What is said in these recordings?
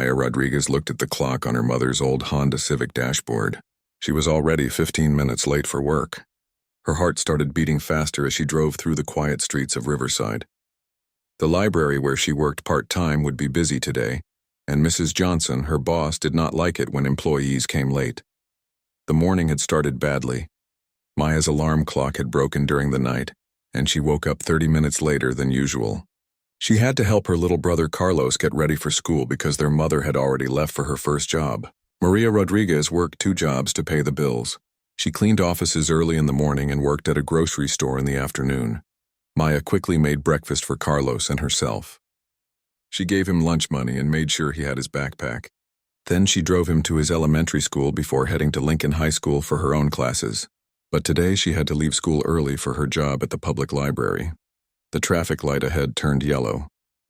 Maya Rodriguez looked at the clock on her mother's old Honda Civic dashboard. She was already 15 minutes late for work. Her heart started beating faster as she drove through the quiet streets of Riverside. The library where she worked part-time would be busy today, and Mrs. Johnson, her boss, did not like it when employees came late. The morning had started badly. Maya's alarm clock had broken during the night, and she woke up 30 minutes later than usual. She had to help her little brother Carlos get ready for school because their mother had already left for her first job. Maria Rodriguez worked 2 jobs to pay the bills. She cleaned offices early in the morning and worked at a grocery store in the afternoon. Maya quickly made breakfast for Carlos and herself. She gave him lunch money and made sure he had his backpack. Then she drove him to his elementary school before heading to Lincoln High School for her own classes. But today she had to leave school early for her job at the public library. The traffic light ahead turned yellow.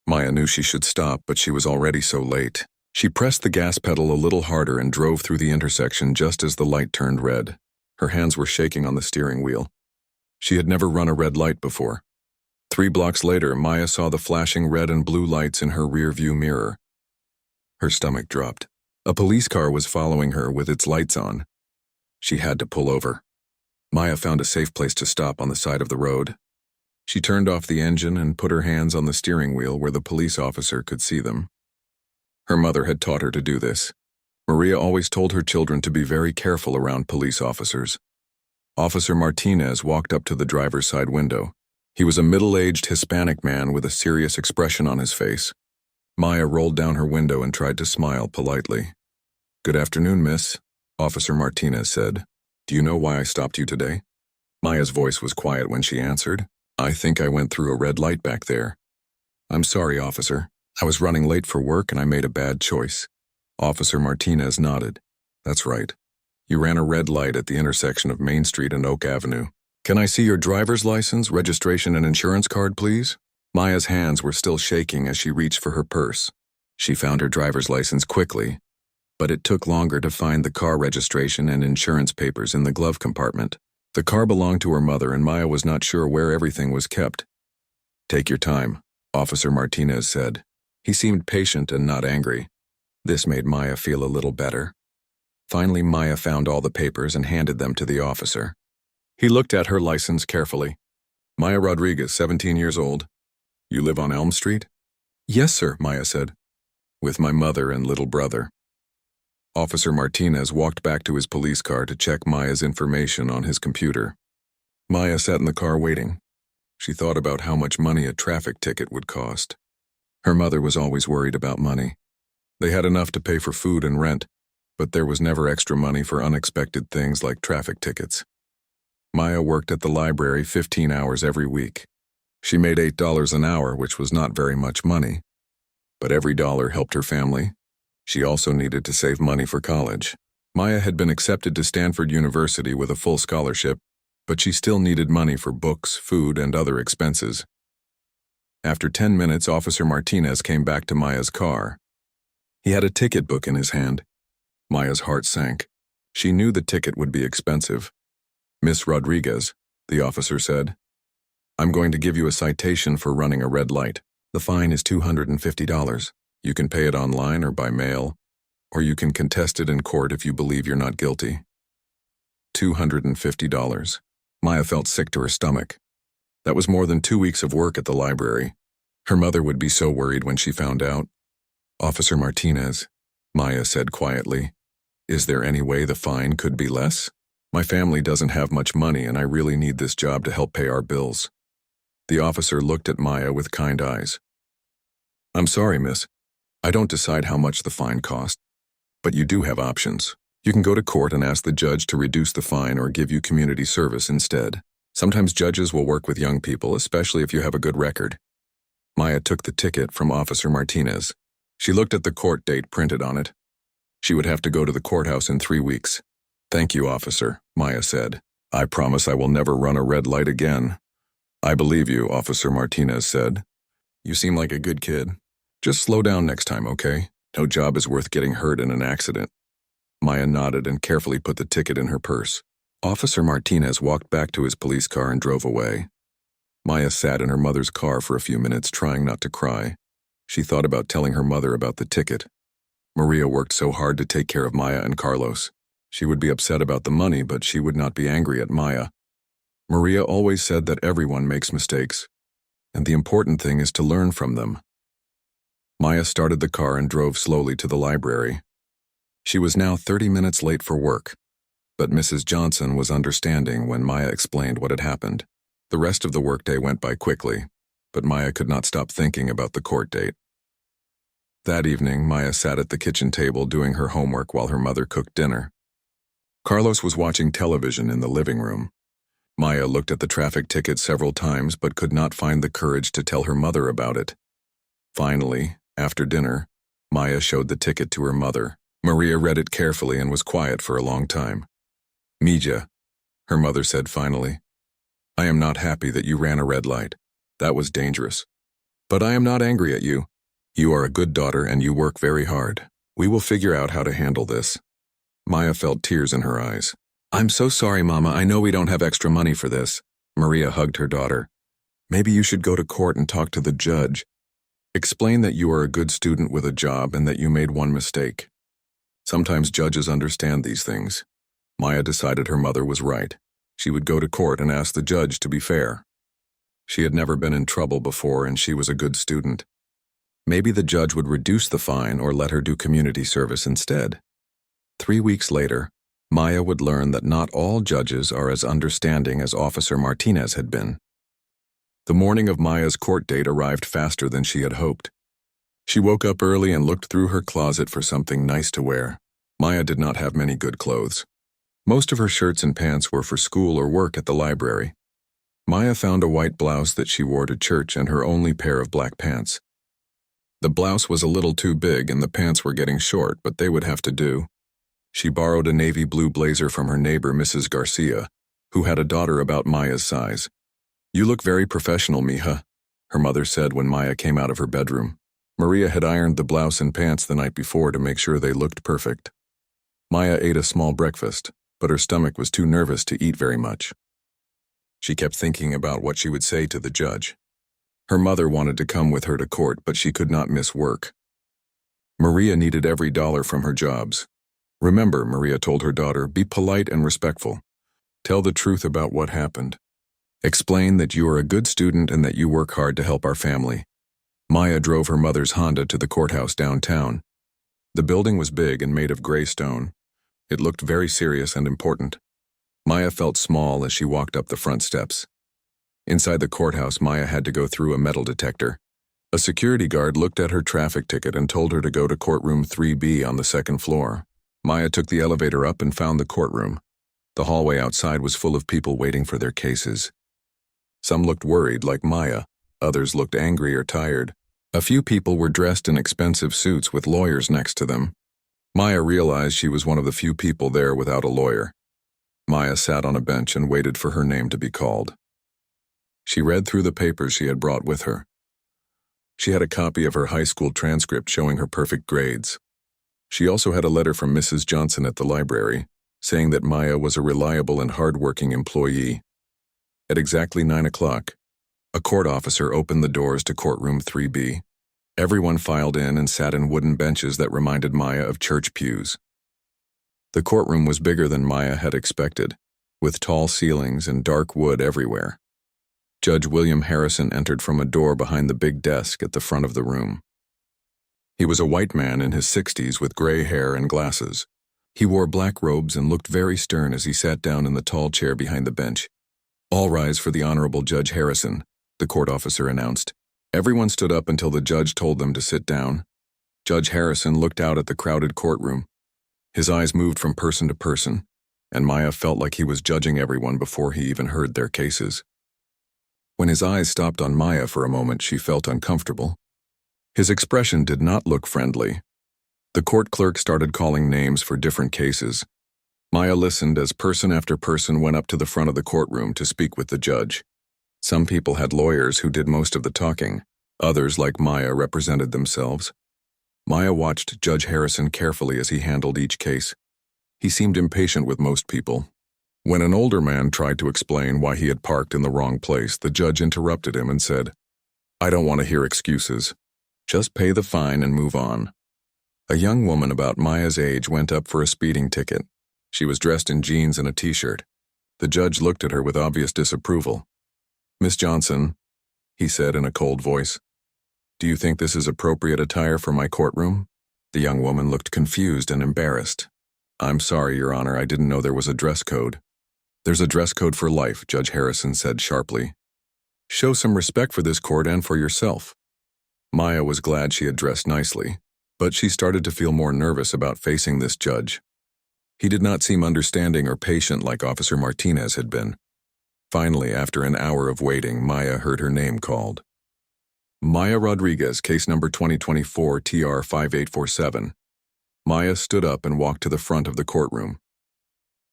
Maya knew she should stop, but she was already so late. She pressed the gas pedal a little harder and drove through the intersection just as the light turned red. Her hands were shaking on the steering wheel. She had never run a red light before. 3 blocks later, Maya saw the flashing red and blue lights in her rear-view mirror. Her stomach dropped. A police car was following her with its lights on. She had to pull over. Maya found a safe place to stop on the side of the road. She turned off the engine and put her hands on the steering wheel where the police officer could see them. Her mother had taught her to do this. Maria always told her children to be very careful around police officers. Officer Martinez walked up to the driver's side window. He was a middle-aged Hispanic man with a serious expression on his face. Maya rolled down her window and tried to smile politely. "Good afternoon, miss," Officer Martinez said. "Do you know why I stopped you today?" Maya's voice was quiet when she answered. "I think I went through a red light back there." "I'm sorry, officer. I was running late for work and I made a bad choice." Officer Martinez nodded. "That's right. You ran a red light at the intersection of Main Street and Oak Avenue. Can I see your driver's license, registration, and insurance card, please?" Maya's hands were still shaking as she reached for her purse. She found her driver's license quickly, but it took longer to find the car registration and insurance papers in the glove compartment. The car belonged to her mother, and Maya was not sure where everything was kept. "Take your time," Officer Martinez said. He seemed patient and not angry. This made Maya feel a little better. Finally, Maya found all the papers and handed them to the officer. He looked at her license carefully. "Maya Rodriguez, 17 years old. You live on Elm Street?" "Yes, sir," Maya said. "With my mother and little brother." Officer Martinez walked back to his police car to check Maya's information on his computer. Maya sat in the car waiting. She thought about how much money a traffic ticket would cost. Her mother was always worried about money. They had enough to pay for food and rent, but there was never extra money for unexpected things like traffic tickets. Maya worked at the library 15 hours every week. She made $8 an hour, which was not very much money, but every dollar helped her family. She also needed to save money for college. Maya had been accepted to Stanford University with a full scholarship, but she still needed money for books, food, and other expenses. After 10 minutes, Officer Martinez came back to Maya's car. He had a ticket book in his hand. Maya's heart sank. She knew the ticket would be expensive. "Miss Rodriguez," the officer said, "I'm going to give you a citation for running a red light. The fine is $250. You can pay it online or by mail, or you can contest it in court if you believe you're not guilty." $250. Maya felt sick to her stomach. That was more than 2 weeks of work at the library. Her mother would be so worried when she found out. "Officer Martinez," Maya said quietly, "is there any way the fine could be less? My family doesn't have much money and I really need this job to help pay our bills." The officer looked at Maya with kind eyes. "I'm sorry, miss. I don't decide how much the fine costs, but you do have options. You can go to court and ask the judge to reduce the fine or give you community service instead. Sometimes judges will work with young people, especially if you have a good record." Maya took the ticket from Officer Martinez. She looked at the court date printed on it. She would have to go to the courthouse in 3 weeks. "Thank you, officer," Maya said. "I promise I will never run a red light again." "I believe you," Officer Martinez said. "You seem like a good kid. Just slow down next time, okay? No job is worth getting hurt in an accident." Maya nodded and carefully put the ticket in her purse. Officer Martinez walked back to his police car and drove away. Maya sat in her mother's car for a few minutes, trying not to cry. She thought about telling her mother about the ticket. Maria worked so hard to take care of Maya and Carlos. She would be upset about the money, but she would not be angry at Maya. Maria always said that everyone makes mistakes, and the important thing is to learn from them. Maya started the car and drove slowly to the library. She was now 30 minutes late for work, but Mrs. Johnson was understanding when Maya explained what had happened. The rest of the workday went by quickly, but Maya could not stop thinking about the court date. That evening, Maya sat at the kitchen table doing her homework while her mother cooked dinner. Carlos was watching television in the living room. Maya looked at the traffic ticket several times but could not find the courage to tell her mother about it. Finally, after dinner, Maya showed the ticket to her mother. Maria read it carefully and was quiet for a long time. "Mija," her mother said finally, "I am not happy that you ran a red light. That was dangerous. But I am not angry at you. You are a good daughter and you work very hard. We will figure out how to handle this." Maya felt tears in her eyes. "I'm so sorry, Mama. I know we don't have extra money for this." Maria hugged her daughter. "Maybe you should go to court and talk to the judge. Explain that you are a good student with a job and that you made one mistake. Sometimes judges understand these things." Maya decided her mother was right. She would go to court and ask the judge to be fair. She had never been in trouble before and she was a good student. Maybe the judge would reduce the fine or let her do community service instead. 3 weeks later, Maya would learn that not all judges are as understanding as Officer Martinez had been. The morning of Maya's court date arrived faster than she had hoped. She woke up early and looked through her closet for something nice to wear. Maya did not have many good clothes. Most of her shirts and pants were for school or work at the library. Maya found a white blouse that she wore to church and her only pair of black pants. The blouse was a little too big and the pants were getting short, but they would have to do. She borrowed a navy blue blazer from her neighbor, Mrs. Garcia, who had a daughter about Maya's size. "You look very professional, mija," her mother said when Maya came out of her bedroom. Maria had ironed the blouse and pants the night before to make sure they looked perfect. Maya ate a small breakfast, but her stomach was too nervous to eat very much. She kept thinking about what she would say to the judge. Her mother wanted to come with her to court, but she could not miss work. Maria needed every dollar from her jobs. "Remember," Maria told her daughter, "be polite and respectful. Tell the truth about what happened. Explain that you are a good student and that you work hard to help our family." Maya drove her mother's Honda to the courthouse downtown. The building was big and made of gray stone. It looked very serious and important. Maya felt small as she walked up the front steps. Inside the courthouse, Maya had to go through a metal detector. A security guard looked at her traffic ticket and told her to go to courtroom 3B on the second floor. Maya took the elevator up and found the courtroom. The hallway outside was full of people waiting for their cases. Some looked worried, like Maya. Others looked angry or tired. A few people were dressed in expensive suits with lawyers next to them. Maya realized she was one of the few people there without a lawyer. Maya sat on a bench and waited for her name to be called. She read through the papers she had brought with her. She had a copy of her high school transcript showing her perfect grades. She also had a letter from Mrs. Johnson at the library, saying that Maya was a reliable and hard-working employee. At exactly 9 o'clock, a court officer opened the doors to courtroom 3B. Everyone filed in and sat in wooden benches that reminded Maya of church pews. The courtroom was bigger than Maya had expected, with tall ceilings and dark wood everywhere. Judge William Harrison entered from a door behind the big desk at the front of the room. He was a white man in his 60s with gray hair and glasses. He wore black robes and looked very stern as he sat down in the tall chair behind the bench. "All rise for the Honorable Judge Harrison," the court officer announced. Everyone stood up until the judge told them to sit down. Judge Harrison looked out at the crowded courtroom. His eyes moved from person to person, and Maya felt like he was judging everyone before he even heard their cases. When his eyes stopped on Maya for a moment, she felt uncomfortable. His expression did not look friendly. The court clerk started calling names for different cases. Maya listened as person after person went up to the front of the courtroom to speak with the judge. Some people had lawyers who did most of the talking. Others, like Maya, represented themselves. Maya watched Judge Harrison carefully as he handled each case. He seemed impatient with most people. When an older man tried to explain why he had parked in the wrong place, the judge interrupted him and said, "I don't want to hear excuses. Just pay the fine and move on." A young woman about Maya's age went up for a speeding ticket. She was dressed in jeans and a t-shirt. The judge looked at her with obvious disapproval. "Miss Johnson," he said in a cold voice, "do you think this is appropriate attire for my courtroom?" The young woman looked confused and embarrassed. "I'm sorry, Your Honor, I didn't know there was a dress code." "There's a dress code for life," Judge Harrison said sharply. "Show some respect for this court and for yourself." Maya was glad she had dressed nicely, but she started to feel more nervous about facing this judge. He did not seem understanding or patient like Officer Martinez had been. Finally, after an hour of waiting, Maya heard her name called. Maya Rodriguez, case number 2024 TR 5847. Maya stood up and walked to the front of the courtroom.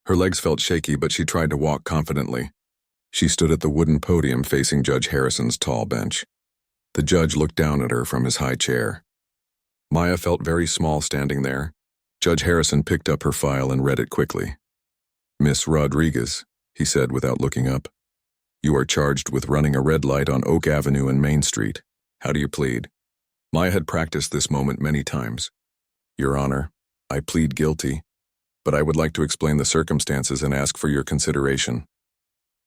Her legs felt shaky, but she tried to walk confidently. She stood at the wooden podium facing Judge Harrison's tall bench. The judge looked down at her from his high chair. Maya felt very small standing there. Judge Harrison picked up her file and read it quickly. "Miss Rodriguez," he said without looking up, "you are charged with running a red light on Oak Avenue and Main Street. How do you plead?" Maya had practiced this moment many times. "Your Honor, I plead guilty, but I would like to explain the circumstances and ask for your consideration."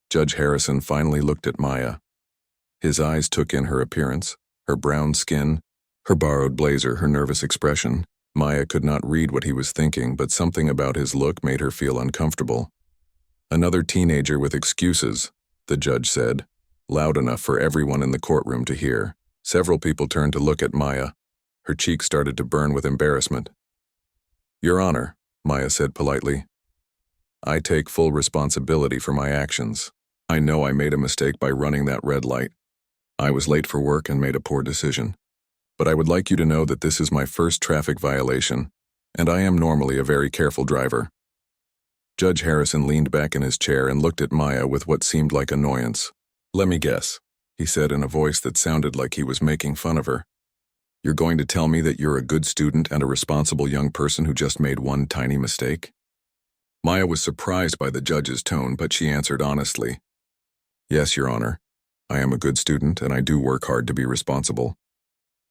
Judge Harrison finally looked at Maya. His eyes took in her appearance, her brown skin, her borrowed blazer, her nervous expression. Maya could not read what he was thinking, but something about his look made her feel uncomfortable. "Another teenager with excuses," the judge said, loud enough for everyone in the courtroom to hear. Several people turned to look at Maya. Her cheeks started to burn with embarrassment. "Your Honor," Maya said politely, "I take full responsibility for my actions. I know I made a mistake by running that red light. I was late for work and made a poor decision. But I would like you to know that this is my first traffic violation, and I am normally a very careful driver." Judge Harrison leaned back in his chair and looked at Maya with what seemed like annoyance. "Let me guess," he said in a voice that sounded like he was making fun of her. "You're going to tell me that you're a good student and a responsible young person who just made one tiny mistake?" Maya was surprised by the judge's tone, but she answered honestly, "Yes, Your Honor. I am a good student and I do work hard to be responsible."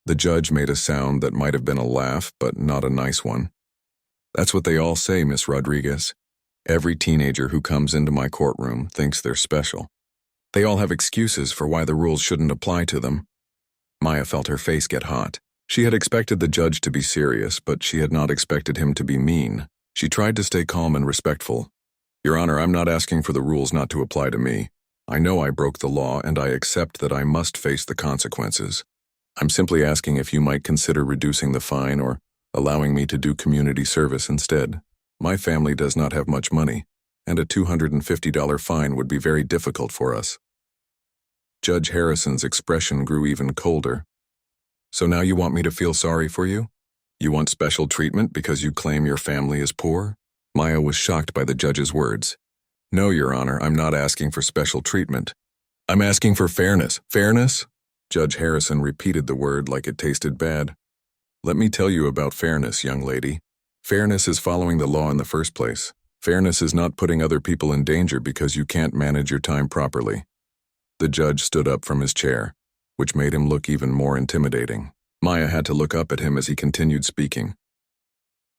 The judge made a sound that might have been a laugh, but not a nice one. "That's what they all say, Miss Rodriguez. Every teenager who comes into my courtroom thinks they're special. They all have excuses for why the rules shouldn't apply to them." Maya felt her face get hot. She had expected the judge to be serious, but she had not expected him to be mean. She tried to stay calm and respectful. "Your Honor, I'm not asking for the rules not to apply to me. I know I broke the law and I accept that I must face the consequences. I'm simply asking if you might consider reducing the fine or allowing me to do community service instead. My family does not have much money, and a $250 fine would be very difficult for us." Judge Harrison's expression grew even colder. "So now you want me to feel sorry for you? You want special treatment because you claim your family is poor?" Maya was shocked by the judge's words. "No, Your Honor, I'm not asking for special treatment. I'm asking for fairness." "Fairness?" Judge Harrison repeated the word like it tasted bad. "Let me tell you about fairness, young lady. Fairness is following the law in the first place. Fairness is not putting other people in danger because you can't manage your time properly." The judge stood up from his chair, which made him look even more intimidating. Maya had to look up at him as he continued speaking.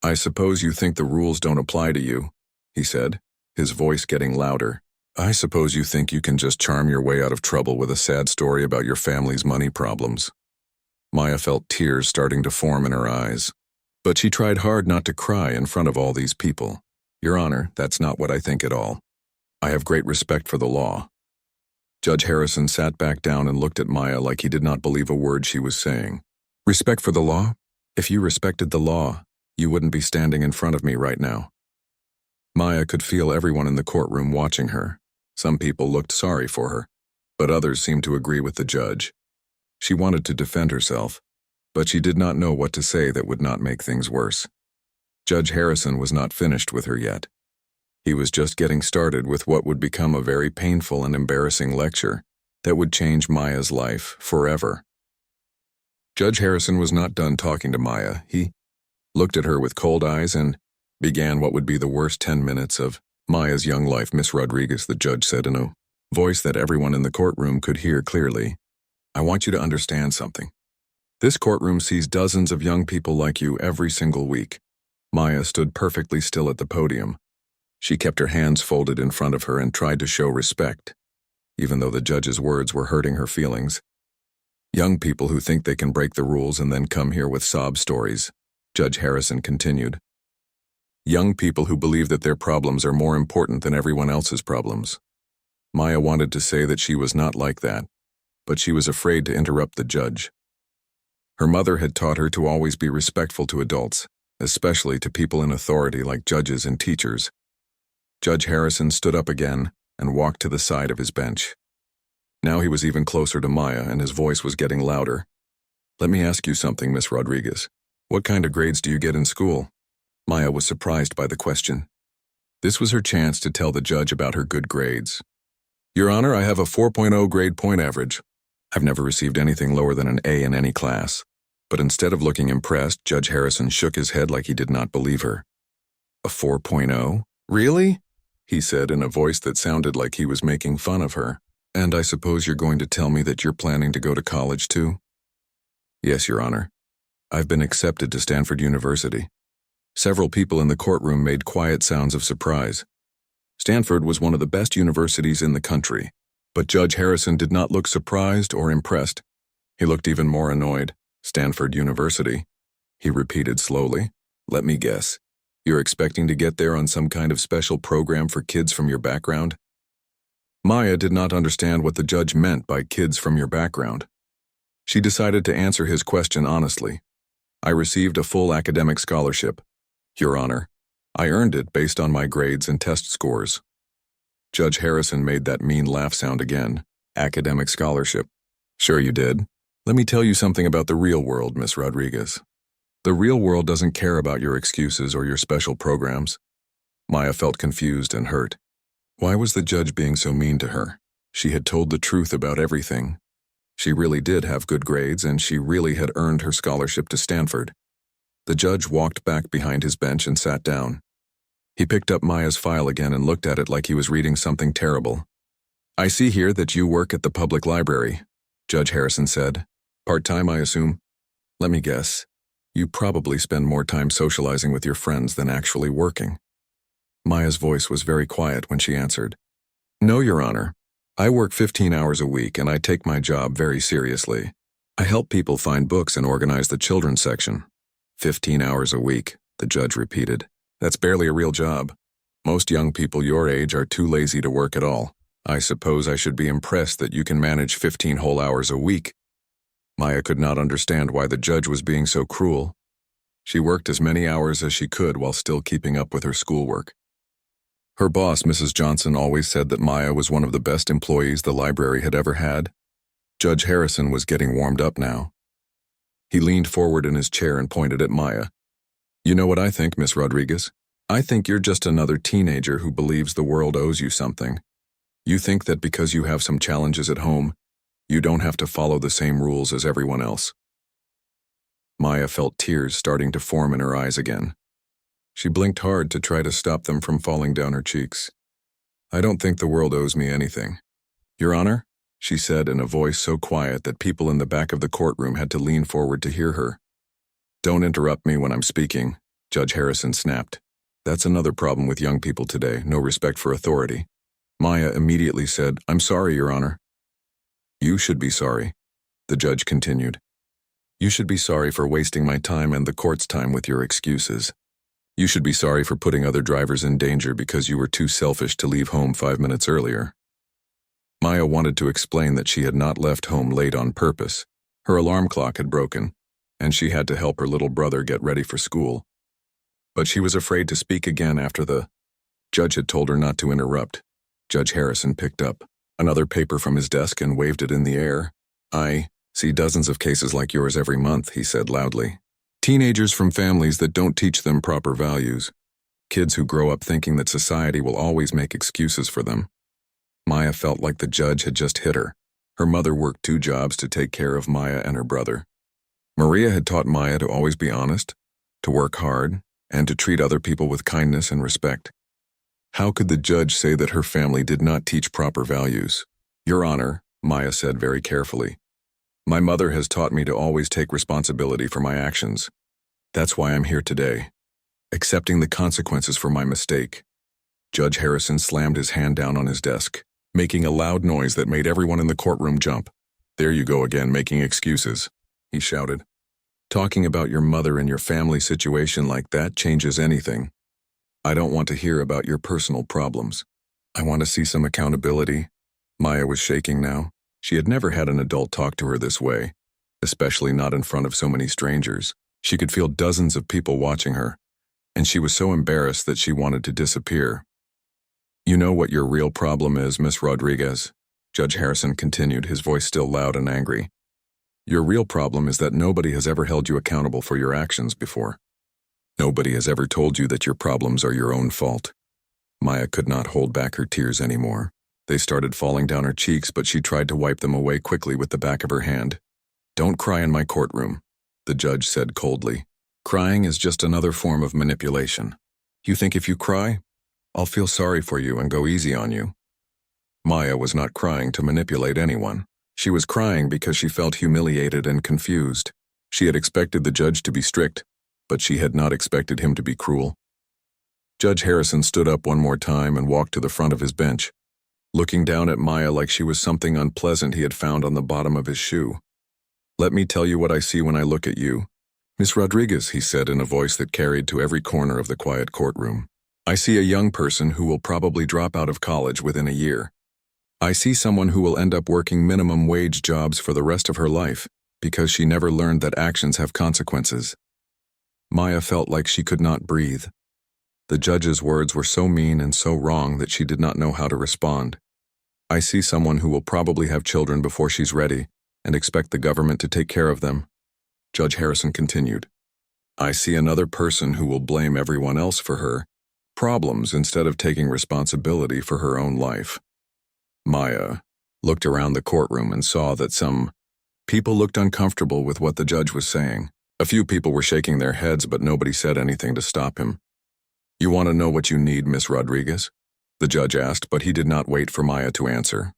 "I suppose you think the rules don't apply to you," he said, his voice getting louder. "I suppose you think you can just charm your way out of trouble with a sad story about your family's money problems." Maya felt tears starting to form in her eyes, but she tried hard not to cry in front of all these people. "Your Honor, that's not what I think at all. I have great respect for the law." Judge Harrison sat back down and looked at Maya like he did not believe a word she was saying. "Respect for the law? If you respected the law, you wouldn't be standing in front of me right now." Maya could feel everyone in the courtroom watching her. Some people looked sorry for her, but others seemed to agree with the judge. She wanted to defend herself, but she did not know what to say that would not make things worse. Judge Harrison was not finished with her yet. He was just getting started with what would become a very painful and embarrassing lecture that would change Maya's life forever. Judge Harrison was not done talking to Maya. He looked at her with cold eyes and began what would be the worst 10 minutes of Maya's young life. "Miss Rodriguez," the judge said in a voice that everyone in the courtroom could hear clearly, "I want you to understand something. This courtroom sees dozens of young people like you every single week. Maya stood perfectly still at the podium. She kept her hands folded in front of her and tried to show respect, even though the judge's words were hurting her feelings. Young people who think they can break the rules and then come here with sob stories, Judge Harrison continued. Young people who believe that their problems are more important than everyone else's problems. Maya wanted to say that she was not like that, but she was afraid to interrupt the judge. Her mother had taught her to always be respectful to adults, especially to people in authority like judges and teachers. Judge Harrison stood up again and walked to the side of his bench. Now he was even closer to Maya, and his voice was getting louder. Let me ask you something, Miss Rodriguez. What kind of grades do you get in school? Maya was surprised by the question. This was her chance to tell the judge about her good grades. Your Honor, I have a 4.0 grade point average. I've never received anything lower than an A in any class. But instead of looking impressed, Judge Harrison shook his head like he did not believe her. A 4.0? Really? He said in a voice that sounded like he was making fun of her. And I suppose you're going to tell me that you're planning to go to college too? Yes, Your Honor. I've been accepted to Stanford University. Several people in the courtroom made quiet sounds of surprise. Stanford was one of the best universities in the country, but Judge Harrison did not look surprised or impressed. He looked even more annoyed. Stanford University, he repeated slowly. Let me guess. You're expecting to get there on some kind of special program for kids from your background? Maya did not understand what the judge meant by kids from your background. She decided to answer his question honestly. I received a full academic scholarship. Your Honor, I earned it based on my grades and test scores. Judge Harrison made that mean laugh sound again. Academic scholarship. Sure you did. Let me tell you something about the real world, Miss Rodriguez. The real world doesn't care about your excuses or your special programs. Maya felt confused and hurt. Why was the judge being so mean to her? She had told the truth about everything. She really did have good grades, and she really had earned her scholarship to Stanford. The judge walked back behind his bench and sat down. He picked up Maya's file again and looked at it like he was reading something terrible. I see here that you work at the public library, Judge Harrison said. Part-time, I assume? Let me guess. You probably spend more time socializing with your friends than actually working. Maya's voice was very quiet when she answered. No, Your Honor. I work 15 hours a week and I take my job very seriously. I help people find books and organize the children's section. 15 hours a week, the judge repeated. That's barely a real job. Most young people your age are too lazy to work at all. I suppose I should be impressed that you can manage 15 whole hours a week. Maya could not understand why the judge was being so cruel. She worked as many hours as she could while still keeping up with her schoolwork. Her boss, Mrs. Johnson, always said that Maya was one of the best employees the library had ever had. Judge Harrison was getting warmed up now. He leaned forward in his chair and pointed at Maya. You know what I think, Miss Rodriguez? I think you're just another teenager who believes the world owes you something. You think that because you have some challenges at home, you don't have to follow the same rules as everyone else. Maya felt tears starting to form in her eyes again. She blinked hard to try to stop them from falling down her cheeks. I don't think the world owes me anything. Your Honor, she said in a voice so quiet that people in the back of the courtroom had to lean forward to hear her. Don't interrupt me when I'm speaking, Judge Harrison snapped. That's another problem with young people today, no respect for authority. Maya immediately said, I'm sorry, Your Honor. You should be sorry, the judge continued. You should be sorry for wasting my time and the court's time with your excuses. You should be sorry for putting other drivers in danger because you were too selfish to leave home 5 minutes earlier. Maya wanted to explain that she had not left home late on purpose. Her alarm clock had broken, and she had to help her little brother get ready for school. But she was afraid to speak again after the judge had told her not to interrupt. Judge Harrison picked up another paper from his desk and waved it in the air. I see dozens of cases like yours every month, he said loudly. Teenagers from families that don't teach them proper values. Kids who grow up thinking that society will always make excuses for them. Maya felt like the judge had just hit her. Her mother worked 2 jobs to take care of Maya and her brother. Maria had taught Maya to always be honest, to work hard, and to treat other people with kindness and respect. How could the judge say that her family did not teach proper values? Your Honor, Maya said very carefully. My mother has taught me to always take responsibility for my actions. That's why I'm here today, accepting the consequences for my mistake. Judge Harrison slammed his hand down on his desk, making a loud noise that made everyone in the courtroom jump. "There you go again, making excuses," he shouted. "Talking about your mother and your family situation like that changes anything. I don't want to hear about your personal problems. I want to see some accountability." Maya was shaking now. She had never had an adult talk to her this way, especially not in front of so many strangers. She could feel dozens of people watching her, and she was so embarrassed that she wanted to disappear. "You know what your real problem is, Miss Rodriguez," Judge Harrison continued, his voice still loud and angry. "Your real problem is that nobody has ever held you accountable for your actions before. Nobody has ever told you that your problems are your own fault." Maya could not hold back her tears anymore. They started falling down her cheeks, but she tried to wipe them away quickly with the back of her hand. "Don't cry in my courtroom," the judge said coldly. "Crying is just another form of manipulation. You think if you cry, I'll feel sorry for you and go easy on you?" Maya was not crying to manipulate anyone. She was crying because she felt humiliated and confused. She had expected the judge to be strict, but she had not expected him to be cruel. Judge Harrison stood up one more time and walked to the front of his bench, looking down at Maya like she was something unpleasant he had found on the bottom of his shoe. "Let me tell you what I see when I look at you, Miss Rodriguez," he said in a voice that carried to every corner of the quiet courtroom. "I see a young person who will probably drop out of college within a year. I see someone who will end up working minimum wage jobs for the rest of her life because she never learned that actions have consequences." Maya felt like she could not breathe. The judge's words were so mean and so wrong that she did not know how to respond. "I see someone who will probably have children before she's ready and expect the government to take care of them," Judge Harrison continued. "I see another person who will blame everyone else for her problems instead of taking responsibility for her own life." Maya looked around the courtroom and saw that some people looked uncomfortable with what the judge was saying. A few people were shaking their heads, but nobody said anything to stop him. "You want to know what you need, Miss Rodriguez?" the judge asked, but he did not wait for Maya to answer.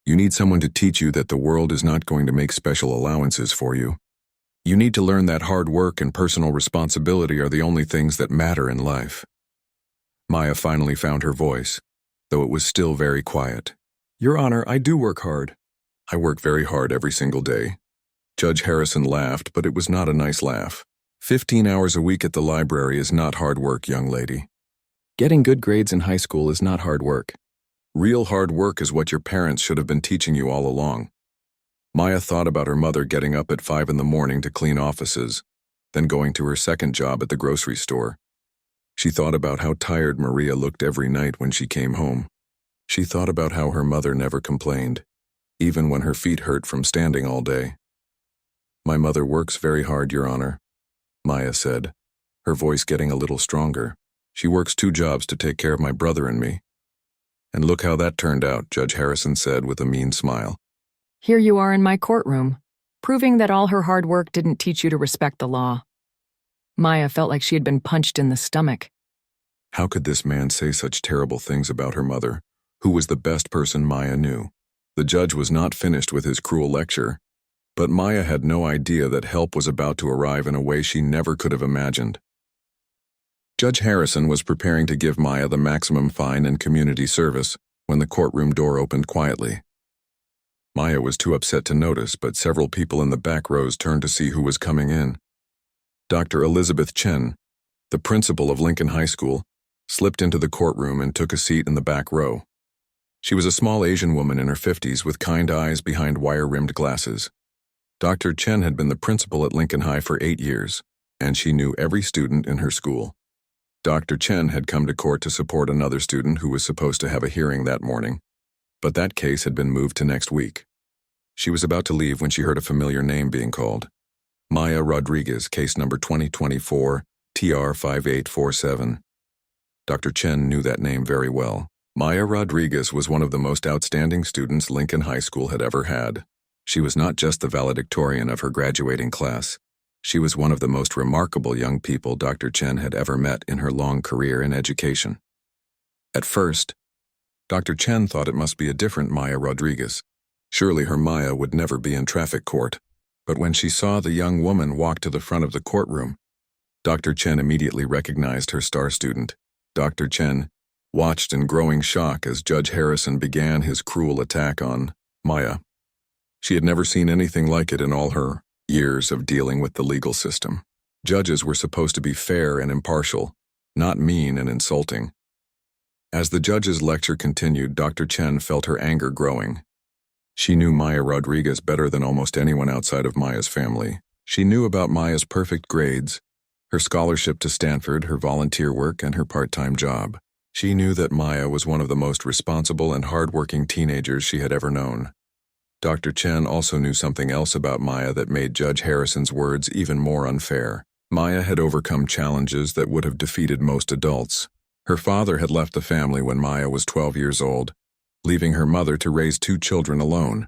"You need someone to teach you that the world is not going to make special allowances for you. You need to learn that hard work and personal responsibility are the only things that matter in life." Maya finally found her voice, though it was still very quiet. "Your Honor, I do work hard." "I work very hard every single day." Judge Harrison laughed, but it was not a nice laugh. 15 hours a week at the library is not hard work, young lady. Getting good grades in high school is not hard work. Real hard work is what your parents should have been teaching you all along. Maya thought about her mother getting up at 5 in the morning to clean offices, then going to her second job at the grocery store. She thought about how tired Maria looked every night when she came home. She thought about how her mother never complained, even when her feet hurt from standing all day. "My mother works very hard, Your Honor," Maya said, her voice getting a little stronger. "She works 2 jobs to take care of my brother and me." "And look how that turned out," Judge Harrison said with a mean smile. "Here you are in my courtroom, proving that all her hard work didn't teach you to respect the law." Maya felt like she had been punched in the stomach. How could this man say such terrible things about her mother, who was the best person Maya knew? The judge was not finished with his cruel lecture, but Maya had no idea that help was about to arrive in a way she never could have imagined. Judge Harrison was preparing to give Maya the maximum fine and community service when the courtroom door opened quietly. Maya was too upset to notice, but several people in the back rows turned to see who was coming in. Dr. Elizabeth Chen, the principal of Lincoln High School, slipped into the courtroom and took a seat in the back row. She was a small Asian woman in her 50s with kind eyes behind wire-rimmed glasses. Dr. Chen had been the principal at Lincoln High for 8 years, and she knew every student in her school. Dr. Chen had come to court to support another student who was supposed to have a hearing that morning, but that case had been moved to next week. She was about to leave when she heard a familiar name being called. Maya Rodriguez, case number 2024, TR5847. Dr. Chen knew that name very well. Maya Rodriguez was one of the most outstanding students Lincoln High School had ever had. She was not just the valedictorian of her graduating class. She was one of the most remarkable young people Dr. Chen had ever met in her long career in education. At first, Dr. Chen thought it must be a different Maya Rodriguez, Surely her Maya would never be in traffic court. But when she saw the young woman walk to the front of the courtroom, Dr. Chen immediately recognized her star student. Dr. Chen watched in growing shock as Judge Harrison began his cruel attack on Maya. She had never seen anything like it in all her years of dealing with the legal system. Judges were supposed to be fair and impartial, not mean and insulting. As the judge's lecture continued, Dr. Chen felt her anger growing. She knew Maya Rodriguez better than almost anyone outside of Maya's family. She knew about Maya's perfect grades, her scholarship to Stanford, her volunteer work, and her part-time job. She knew that Maya was one of the most responsible and hard-working teenagers she had ever known. Dr. Chen also knew something else about Maya that made Judge Harrison's words even more unfair. Maya had overcome challenges that would have defeated most adults. Her father had left the family when Maya was 12 years old, leaving her mother to raise 2 children alone.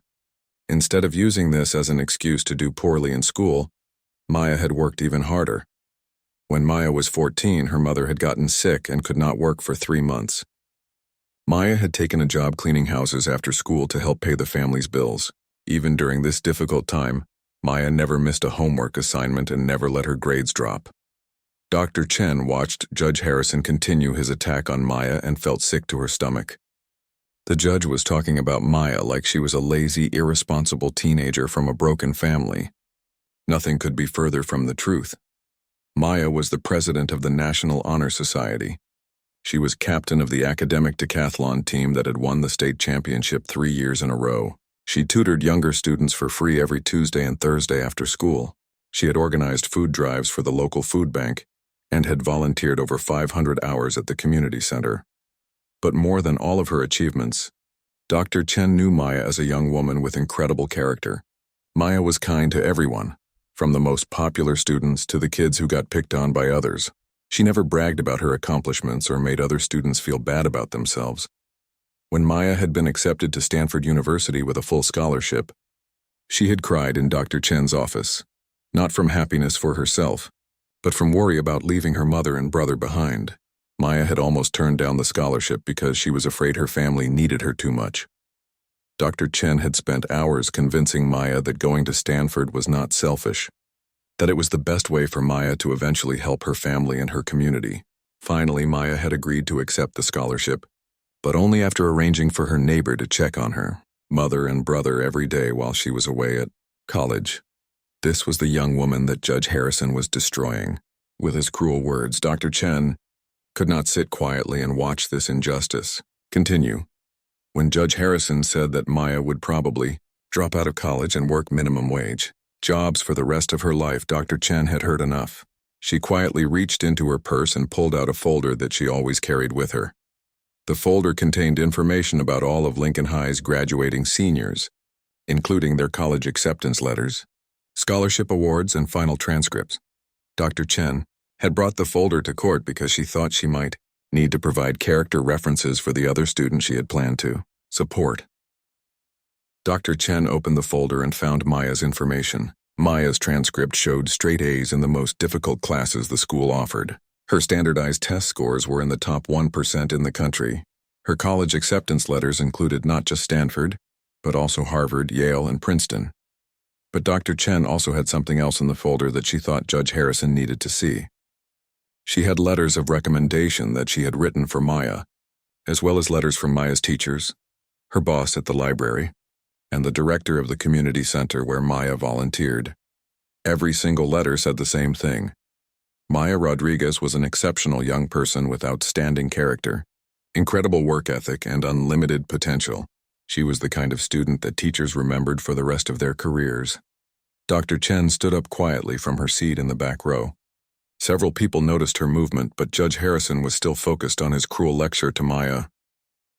Instead of using this as an excuse to do poorly in school, Maya had worked even harder. When Maya was 14, her mother had gotten sick and could not work for 3 months. Maya had taken a job cleaning houses after school to help pay the family's bills. Even during this difficult time, Maya never missed a homework assignment and never let her grades drop. Dr. Chen watched Judge Harrison continue his attack on Maya and felt sick to her stomach. The judge was talking about Maya like she was a lazy, irresponsible teenager from a broken family. Nothing could be further from the truth. Maya was the president of the National Honor Society. She was captain of the academic decathlon team that had won the state championship 3 years in a row. She tutored younger students for free every Tuesday and Thursday after school. She had organized food drives for the local food bank and had volunteered over 500 hours at the community center. But more than all of her achievements, Dr. Chen knew Maya as a young woman with incredible character. Maya was kind to everyone, from the most popular students to the kids who got picked on by others. She never bragged about her accomplishments or made other students feel bad about themselves. When Maya had been accepted to Stanford University with a full scholarship, she had cried in Dr. Chen's office, not from happiness for herself, but from worry about leaving her mother and brother behind. Maya had almost turned down the scholarship because she was afraid her family needed her too much. Dr. Chen had spent hours convincing Maya that going to Stanford was not selfish, that it was the best way for Maya to eventually help her family and her community. Finally, Maya had agreed to accept the scholarship, but only after arranging for her neighbor to check on her, mother and brother every day while she was away at college. This was the young woman that Judge Harrison was destroying. With his cruel words, Dr. Chen could not sit quietly and watch this injustice continue. When Judge Harrison said that Maya would probably drop out of college and work minimum wage jobs for the rest of her life, Dr. Chen had heard enough. She quietly reached into her purse and pulled out a folder that she always carried with her. The folder contained information about all of Lincoln High's graduating seniors, including their college acceptance letters, scholarship awards, and final transcripts. Dr. Chen had brought the folder to court because she thought she might need to provide character references for the other students she had planned to support. Dr. Chen opened the folder and found Maya's information. Maya's transcript showed straight A's in the most difficult classes the school offered. Her standardized test scores were in the top 1% in the country. Her college acceptance letters included not just Stanford, but also Harvard, Yale, and Princeton. But Dr. Chen also had something else in the folder that she thought Judge Harrison needed to see. She had letters of recommendation that she had written for Maya, as well as letters from Maya's teachers, her boss at the library, and the director of the community center where Maya volunteered. Every single letter said the same thing. Maya Rodriguez was an exceptional young person with outstanding character, incredible work ethic, and unlimited potential. She was the kind of student that teachers remembered for the rest of their careers. Dr. Chen stood up quietly from her seat in the back row. Several people noticed her movement, but Judge Harrison was still focused on his cruel lecture to Maya.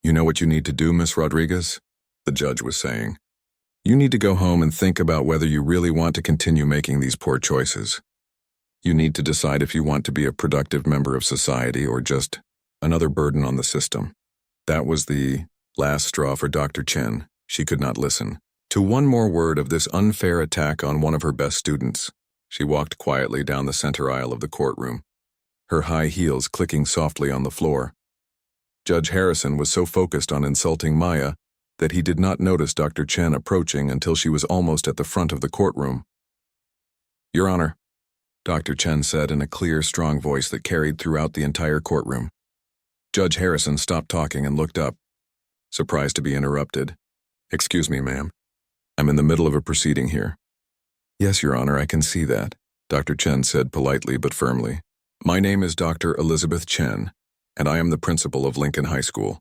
"You know what you need to do, Miss Rodriguez?" the judge was saying. "You need to go home and think about whether you really want to continue making these poor choices. You need to decide if you want to be a productive member of society or just another burden on the system." That was the last straw for Dr. Chen. She could not listen to one more word of this unfair attack on one of her best students. She walked quietly down the center aisle of the courtroom, her high heels clicking softly on the floor. Judge Harrison was so focused on insulting Maya that he did not notice Dr. Chen approaching until she was almost at the front of the courtroom. "Your Honor," Dr. Chen said in a clear, strong voice that carried throughout the entire courtroom. Judge Harrison stopped talking and looked up, surprised to be interrupted. "Excuse me, ma'am. I'm in the middle of a proceeding here." "Yes, Your Honor, I can see that," Dr. Chen said politely but firmly. "My name is Dr. Elizabeth Chen, and I am the principal of Lincoln High School.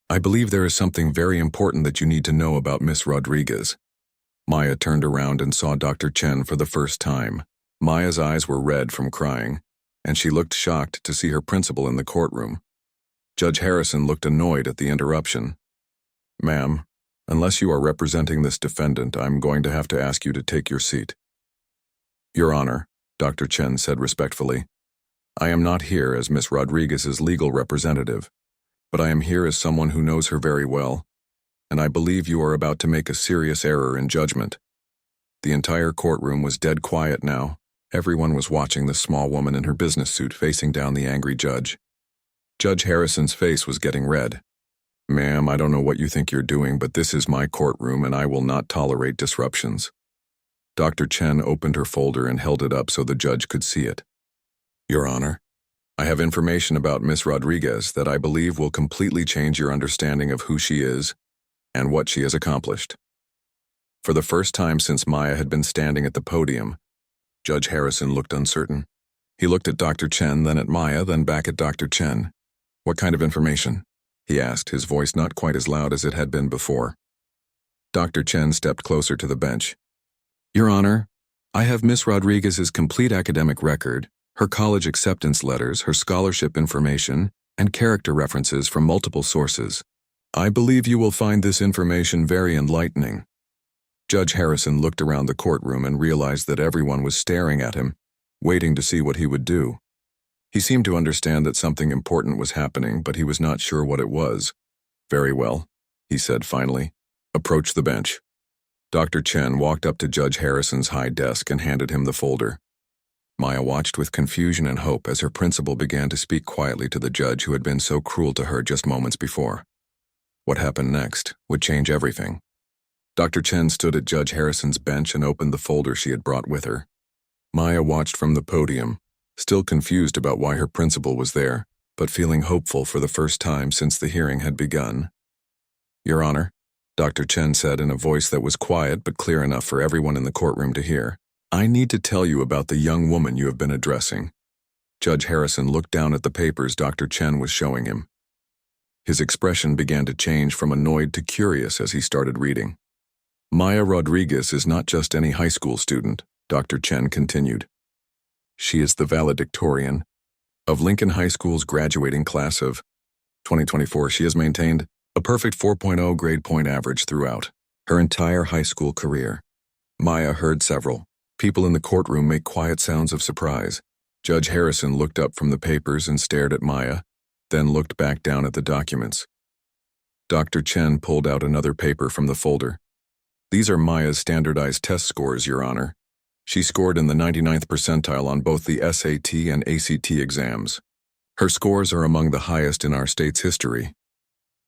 I believe there is something very important that you need to know about Miss Rodriguez." Maya turned around and saw Dr. Chen for the first time. Maya's eyes were red from crying, and she looked shocked to see her principal in the courtroom. Judge Harrison looked annoyed at the interruption. "Ma'am, unless you are representing this defendant, I'm going to have to ask you to take your seat." "Your Honor," Dr. Chen said respectfully, "I am not here as Miss Rodriguez's legal representative, but I am here as someone who knows her very well, and I believe you are about to make a serious error in judgment." The entire courtroom was dead quiet now. Everyone was watching the small woman in her business suit facing down the angry judge. Judge Harrison's face was getting red. "Ma'am, I don't know what you think you're doing, but this is my courtroom and I will not tolerate disruptions." Dr. Chen opened her folder and held it up so the judge could see it. "Your Honor, I have information about Miss Rodriguez that I believe will completely change your understanding of who she is and what she has accomplished." For the first time since Maya had been standing at the podium, Judge Harrison looked uncertain. He looked at Dr. Chen, then at Maya, then back at Dr. Chen. "What kind of information?" he asked, his voice not quite as loud as it had been before. Dr. Chen stepped closer to the bench. "Your Honor, I have Miss Rodriguez's complete academic record, her college acceptance letters, her scholarship information, and character references from multiple sources. I believe you will find this information very enlightening." Judge Harrison looked around the courtroom and realized that everyone was staring at him, waiting to see what he would do. He seemed to understand that something important was happening, but he was not sure what it was. "Very well," he said finally. "Approach the bench." Dr. Chen walked up to Judge Harrison's high desk and handed him the folder. Maya watched with confusion and hope as her principal began to speak quietly to the judge who had been so cruel to her just moments before. What happened next would change everything. Dr. Chen stood at Judge Harrison's bench and opened the folder she had brought with her. Maya watched from the podium, still confused about why her principal was there, but feeling hopeful for the first time since the hearing had begun. "Your Honor," Dr. Chen said in a voice that was quiet but clear enough for everyone in the courtroom to hear, "I need to tell you about the young woman you have been addressing." Judge Harrison looked down at the papers Dr. Chen was showing him. His expression began to change from annoyed to curious as he started reading. "Maya Rodriguez is not just any high school student," Dr. Chen continued. "She is the valedictorian of Lincoln High School's graduating class of 2024. She has maintained a perfect 4.0 grade point average throughout her entire high school career." Maya heard several people in the courtroom make quiet sounds of surprise. Judge Harrison looked up from the papers and stared at Maya, then looked back down at the documents. Dr. Chen pulled out another paper from the folder. "These are Maya's standardized test scores, Your Honor. She scored in the 99th percentile on both the SAT and ACT exams. Her scores are among the highest in our state's history."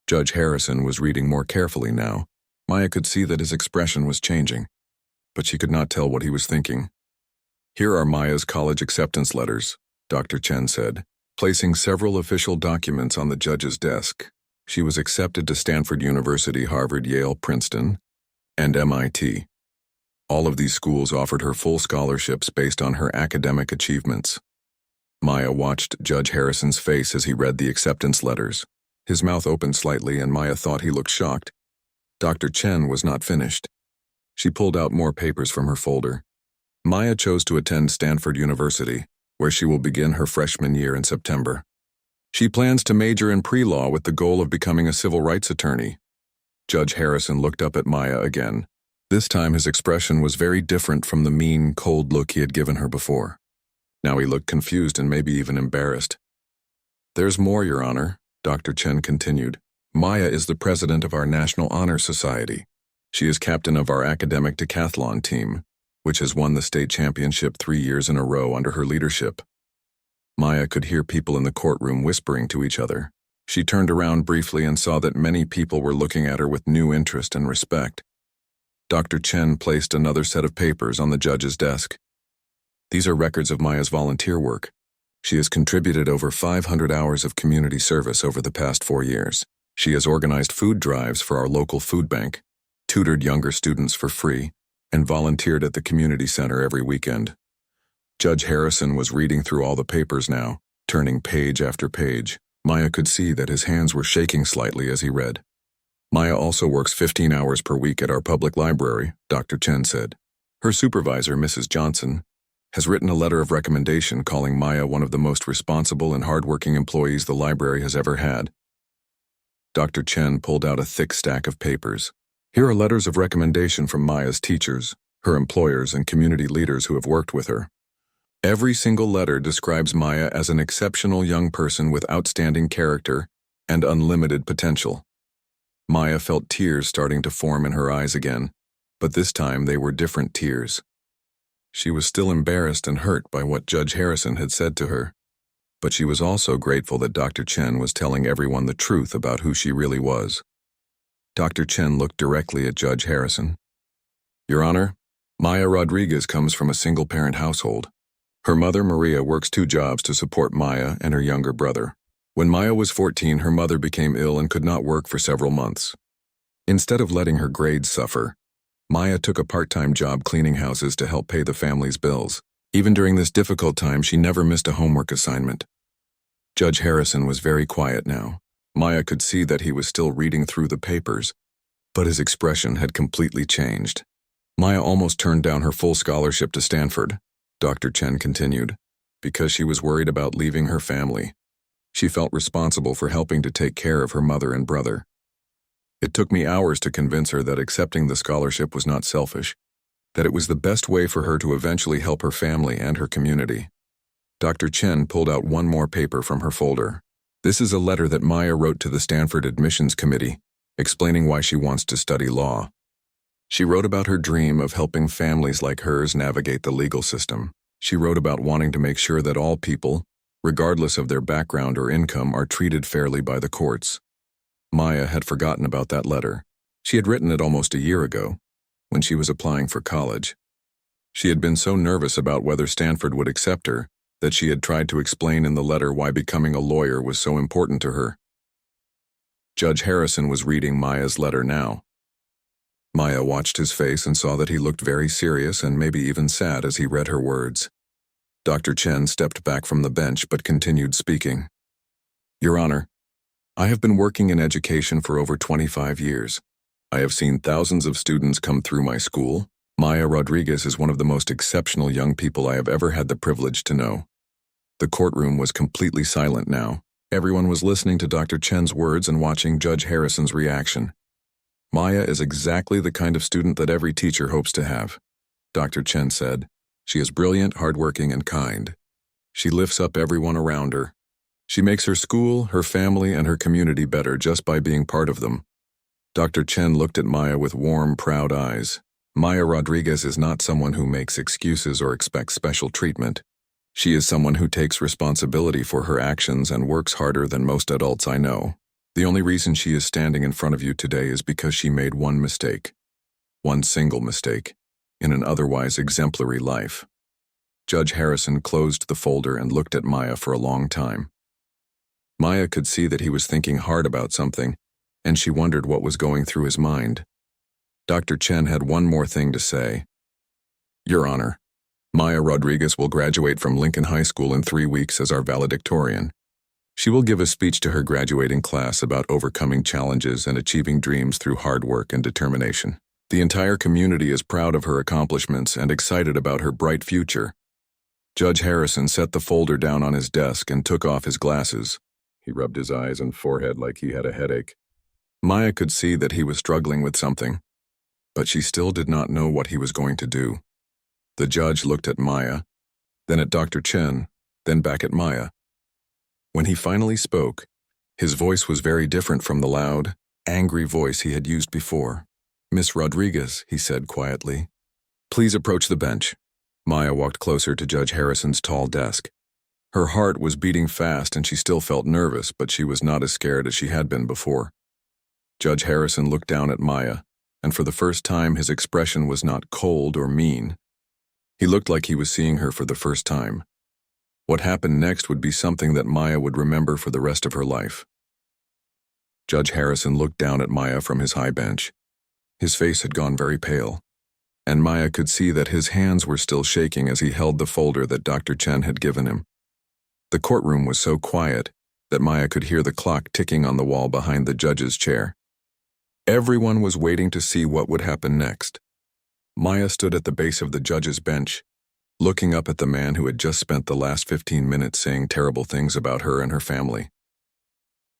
Judge Harrison was reading more carefully now. Maya could see that his expression was changing, but she could not tell what he was thinking. "Here are Maya's college acceptance letters," Dr. Chen said, placing several official documents on the judge's desk. She was accepted to Stanford University, Harvard, Yale, Princeton, and MIT. All of these schools offered her full scholarships based on her academic achievements. Maya watched Judge Harrison's face as he read the acceptance letters. His mouth opened slightly and Maya thought he looked shocked. Dr. Chen was not finished. She pulled out more papers from her folder. Maya chose to attend Stanford University, where she will begin her freshman year in September. She plans to major in pre-law with the goal of becoming a civil rights attorney. Judge Harrison looked up at Maya again. This time his expression was very different from the mean, cold look he had given her before. Now he looked confused and maybe even embarrassed. "There's more, Your Honor," Dr. Chen continued. "Maya is the president of our National Honor Society. She is captain of our academic decathlon team, which has won the state championship 3 years in a row under her leadership." Maya could hear people in the courtroom whispering to each other. She turned around briefly and saw that many people were looking at her with new interest and respect. Dr. Chen placed another set of papers on the judge's desk. These are records of Maya's volunteer work. She has contributed over 500 hours of community service over the past 4 years. She has organized food drives for our local food bank, tutored younger students for free, and volunteered at the community center every weekend. Judge Harrison was reading through all the papers now, turning page after page. Maya could see that his hands were shaking slightly as he read. Maya also works 15 hours per week at our public library, Dr. Chen said. Her supervisor, Mrs. Johnson, has written a letter of recommendation calling Maya one of the most responsible and hardworking employees the library has ever had. Dr. Chen pulled out a thick stack of papers. Here are letters of recommendation from Maya's teachers, her employers, and community leaders who have worked with her. Every single letter describes Maya as an exceptional young person with outstanding character and unlimited potential. Maya felt tears starting to form in her eyes again, but this time they were different tears. She was still embarrassed and hurt by what Judge Harrison had said to her, but she was also grateful that Dr. Chen was telling everyone the truth about who she really was. Dr. Chen looked directly at Judge Harrison. Your Honor, Maya Rodriguez comes from a single-parent household. Her mother, Maria, works 2 jobs to support Maya and her younger brother. When Maya was 14, her mother became ill and could not work for several months. Instead of letting her grades suffer, Maya took a part-time job cleaning houses to help pay the family's bills. Even during this difficult time, she never missed a homework assignment. Judge Harrison was very quiet now. Maya could see that he was still reading through the papers, but his expression had completely changed. Maya almost turned down her full scholarship to Stanford, Dr. Chen continued, because she was worried about leaving her family. She felt responsible for helping to take care of her mother and brother. It took me hours to convince her that accepting the scholarship was not selfish, that it was the best way for her to eventually help her family and her community. Dr. Chen pulled out one more paper from her folder. This is a letter that Maya wrote to the Stanford Admissions Committee, explaining why she wants to study law. She wrote about her dream of helping families like hers navigate the legal system. She wrote about wanting to make sure that all people, regardless of their background or income, are treated fairly by the courts. Maya had forgotten about that letter. She had written it almost a year ago, when she was applying for college. She had been so nervous about whether Stanford would accept her that she had tried to explain in the letter why becoming a lawyer was so important to her. Judge Harrison was reading Maya's letter now. Maya watched his face and saw that he looked very serious and maybe even sad as he read her words. Dr. Chen stepped back from the bench but continued speaking. Your Honor, I have been working in education for over 25 years. I have seen thousands of students come through my school. Maya Rodriguez is one of the most exceptional young people I have ever had the privilege to know. The courtroom was completely silent now. Everyone was listening to Dr. Chen's words and watching Judge Harrison's reaction. Maya is exactly the kind of student that every teacher hopes to have, Dr. Chen said. She is brilliant, hardworking, and kind. She lifts up everyone around her. She makes her school, her family, and her community better just by being part of them. Dr. Chen looked at Maya with warm, proud eyes. Maya Rodriguez is not someone who makes excuses or expects special treatment. She is someone who takes responsibility for her actions and works harder than most adults I know. The only reason she is standing in front of you today is because she made one mistake. One single mistake, in an otherwise exemplary life. Judge Harrison closed the folder and looked at Maya for a long time. Maya could see that he was thinking hard about something, and she wondered what was going through his mind. Dr. Chen had one more thing to say. Your Honor, Maya Rodriguez will graduate from Lincoln High School in 3 weeks as our valedictorian. She will give a speech to her graduating class about overcoming challenges and achieving dreams through hard work and determination. The entire community is proud of her accomplishments and excited about her bright future. Judge Harrison set the folder down on his desk and took off his glasses. He rubbed his eyes and forehead like he had a headache. Maya could see that he was struggling with something, but she still did not know what he was going to do. The judge looked at Maya, then at Dr. Chen, then back at Maya. When he finally spoke, his voice was very different from the loud, angry voice he had used before. Miss Rodriguez, he said quietly, please approach the bench. Maya walked closer to Judge Harrison's tall desk. Her heart was beating fast and she still felt nervous, but she was not as scared as she had been before. Judge Harrison looked down at Maya, and for the first time his expression was not cold or mean. He looked like he was seeing her for the first time. What happened next would be something that Maya would remember for the rest of her life. Judge Harrison looked down at Maya from his high bench. His face had gone very pale, and Maya could see that his hands were still shaking as he held the folder that Dr. Chen had given him. The courtroom was so quiet that Maya could hear the clock ticking on the wall behind the judge's chair. Everyone was waiting to see what would happen next. Maya stood at the base of the judge's bench, looking up at the man who had just spent the last 15 minutes saying terrible things about her and her family.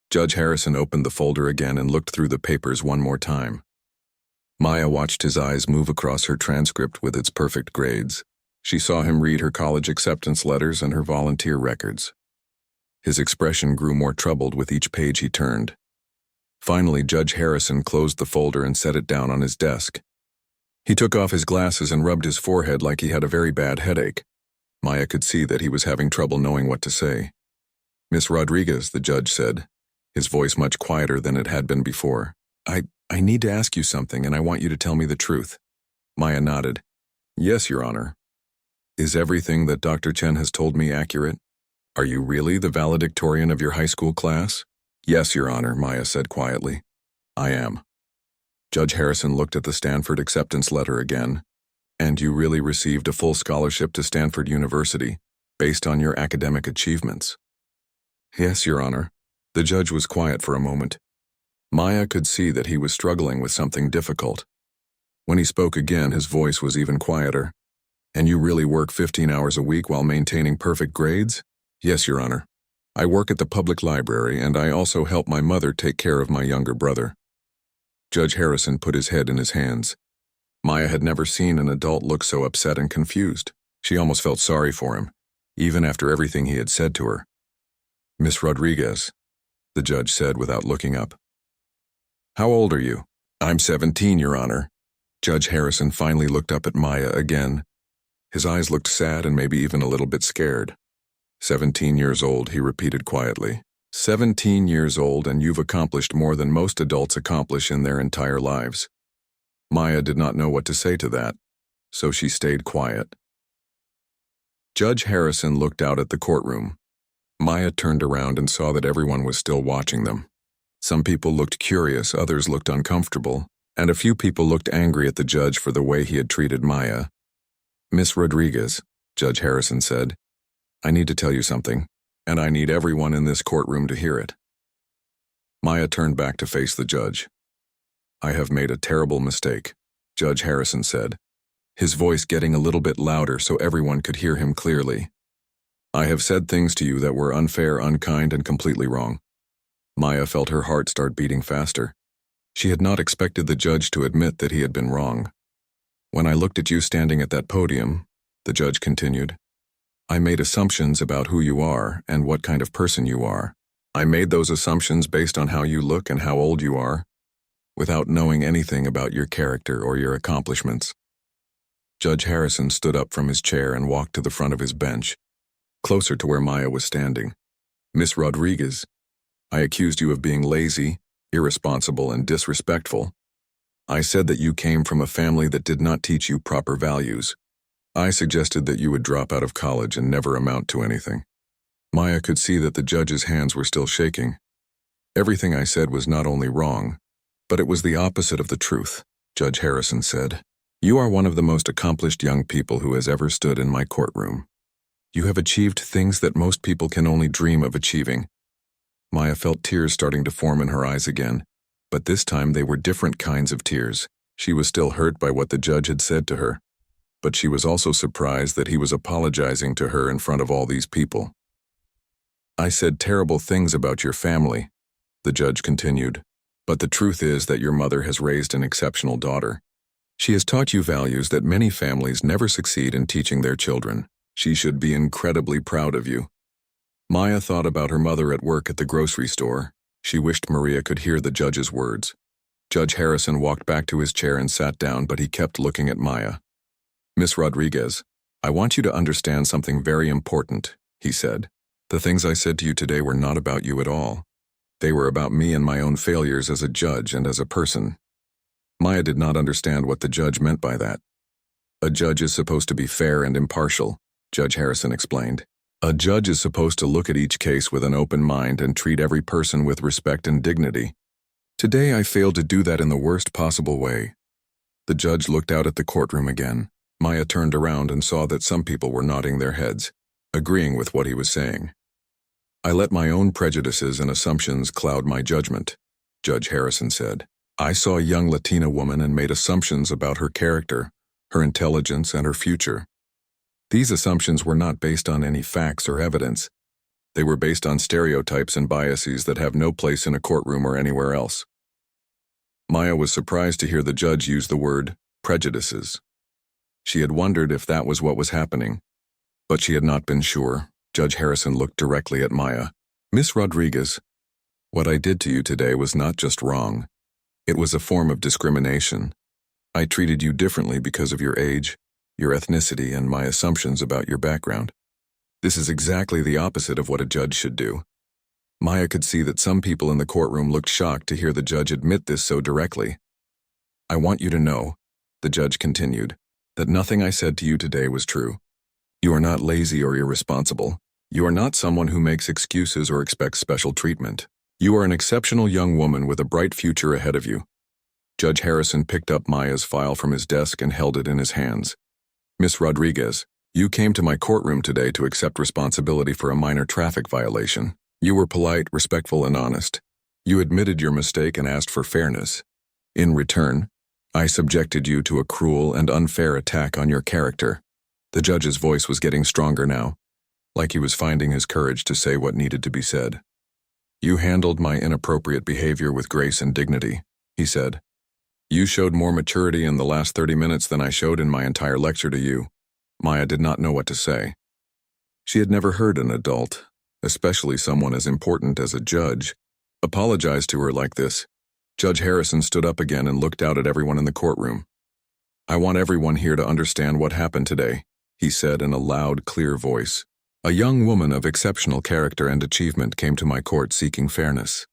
Judge Harrison opened the folder again and looked through the papers one more time. Maya watched his eyes move across her transcript with its perfect grades. She saw him read her college acceptance letters and her volunteer records. His expression grew more troubled with each page he turned. Finally, Judge Harrison closed the folder and set it down on his desk. He took off his glasses and rubbed his forehead like he had a very bad headache. Maya could see that he was having trouble knowing what to say. "Miss Rodriguez," the judge said, his voice much quieter than it had been before. I need to ask you something, and I want you to tell me the truth." Maya nodded. "Yes, Your Honor." "Is everything that Dr. Chen has told me accurate? Are you really the valedictorian of your high school class?" "Yes, Your Honor," Maya said quietly. "I am." Judge Harrison looked at the Stanford acceptance letter again. "And you really received a full scholarship to Stanford University, based on your academic achievements?" "Yes, Your Honor." The judge was quiet for a moment. Maya could see that he was struggling with something difficult. When he spoke again, his voice was even quieter. "And you really work 15 hours a week while maintaining perfect grades?" "Yes, Your Honor. I work at the public library, and I also help my mother take care of my younger brother." Judge Harrison put his head in his hands. Maya had never seen an adult look so upset and confused. She almost felt sorry for him, even after everything he had said to her. "Miss Rodriguez," the judge said without looking up. "How old are you?" "I'm 17, Your Honor." Judge Harrison finally looked up at Maya again. His eyes looked sad and maybe even a little bit scared. 17 years old, he repeated quietly. 17 years old, and you've accomplished more than most adults accomplish in their entire lives. Maya did not know what to say to that, so she stayed quiet. Judge Harrison looked out at the courtroom. Maya turned around and saw that everyone was still watching them. Some people looked curious, others looked uncomfortable, and a few people looked angry at the judge for the way he had treated Maya. "Miss Rodriguez," Judge Harrison said, "I need to tell you something, and I need everyone in this courtroom to hear it." Maya turned back to face the judge. "I have made a terrible mistake," Judge Harrison said, his voice getting a little bit louder so everyone could hear him clearly. "I have said things to you that were unfair, unkind, and completely wrong." Maya felt her heart start beating faster. She had not expected the judge to admit that he had been wrong. "When I looked at you standing at that podium," the judge continued, "I made assumptions about who you are and what kind of person you are. I made those assumptions based on how you look and how old you are, without knowing anything about your character or your accomplishments." Judge Harrison stood up from his chair and walked to the front of his bench, closer to where Maya was standing. "Miss Rodriguez, I accused you of being lazy, irresponsible, and disrespectful. I said that you came from a family that did not teach you proper values. I suggested that you would drop out of college and never amount to anything." Maya could see that the judge's hands were still shaking. "Everything I said was not only wrong, but it was the opposite of the truth," Judge Harrison said. "You are one of the most accomplished young people who has ever stood in my courtroom. You have achieved things that most people can only dream of achieving." Maya felt tears starting to form in her eyes again, but this time they were different kinds of tears. She was still hurt by what the judge had said to her, but she was also surprised that he was apologizing to her in front of all these people. "I said terrible things about your family," the judge continued, "but the truth is that your mother has raised an exceptional daughter. She has taught you values that many families never succeed in teaching their children. She should be incredibly proud of you." Maya thought about her mother at work at the grocery store. She wished Maria could hear the judge's words. Judge Harrison walked back to his chair and sat down, but he kept looking at Maya. "Miss Rodriguez, I want you to understand something very important," he said. The things I said to you today were not about you at all. They were about me and my own failures as a judge and as a person. Maya did not understand what the judge meant by that. A judge is supposed to be fair and impartial, Judge Harrison explained. A judge is supposed to look at each case with an open mind and treat every person with respect and dignity. Today I failed to do that in the worst possible way. The judge looked out at the courtroom again. Maya turned around and saw that some people were nodding their heads, agreeing with what he was saying. I let my own prejudices and assumptions cloud my judgment, Judge Harrison said. I saw a young Latina woman and made assumptions about her character, her intelligence, and her future. These assumptions were not based on any facts or evidence. They were based on stereotypes and biases that have no place in a courtroom or anywhere else. Maya was surprised to hear the judge use the word prejudices. She had wondered if that was what was happening, but she had not been sure. Judge Harrison looked directly at Maya. Miss Rodriguez, what I did to you today was not just wrong. It was a form of discrimination. I treated you differently because of your age, your ethnicity, and my assumptions about your background. This is exactly the opposite of what a judge should do. Maya could see that some people in the courtroom looked shocked to hear the judge admit this so directly. I want you to know, the judge continued, that nothing I said to you today was true. You are not lazy or irresponsible. You are not someone who makes excuses or expects special treatment. You are an exceptional young woman with a bright future ahead of you. Judge Harrison picked up Maya's file from his desk and held it in his hands. Miss Rodriguez, you came to my courtroom today to accept responsibility for a minor traffic violation. You were polite, respectful, and honest. You admitted your mistake and asked for fairness. In return, I subjected you to a cruel and unfair attack on your character. The judge's voice was getting stronger now, like he was finding his courage to say what needed to be said. You handled my inappropriate behavior with grace and dignity, he said. You showed more maturity in the last 30 minutes than I showed in my entire lecture to you. Maya did not know what to say. She had never heard an adult, especially someone as important as a judge, apologize to her like this. Judge Harrison stood up again and looked out at everyone in the courtroom. I want everyone here to understand what happened today, he said in a loud, clear voice. A young woman of exceptional character and achievement came to my court seeking fairness.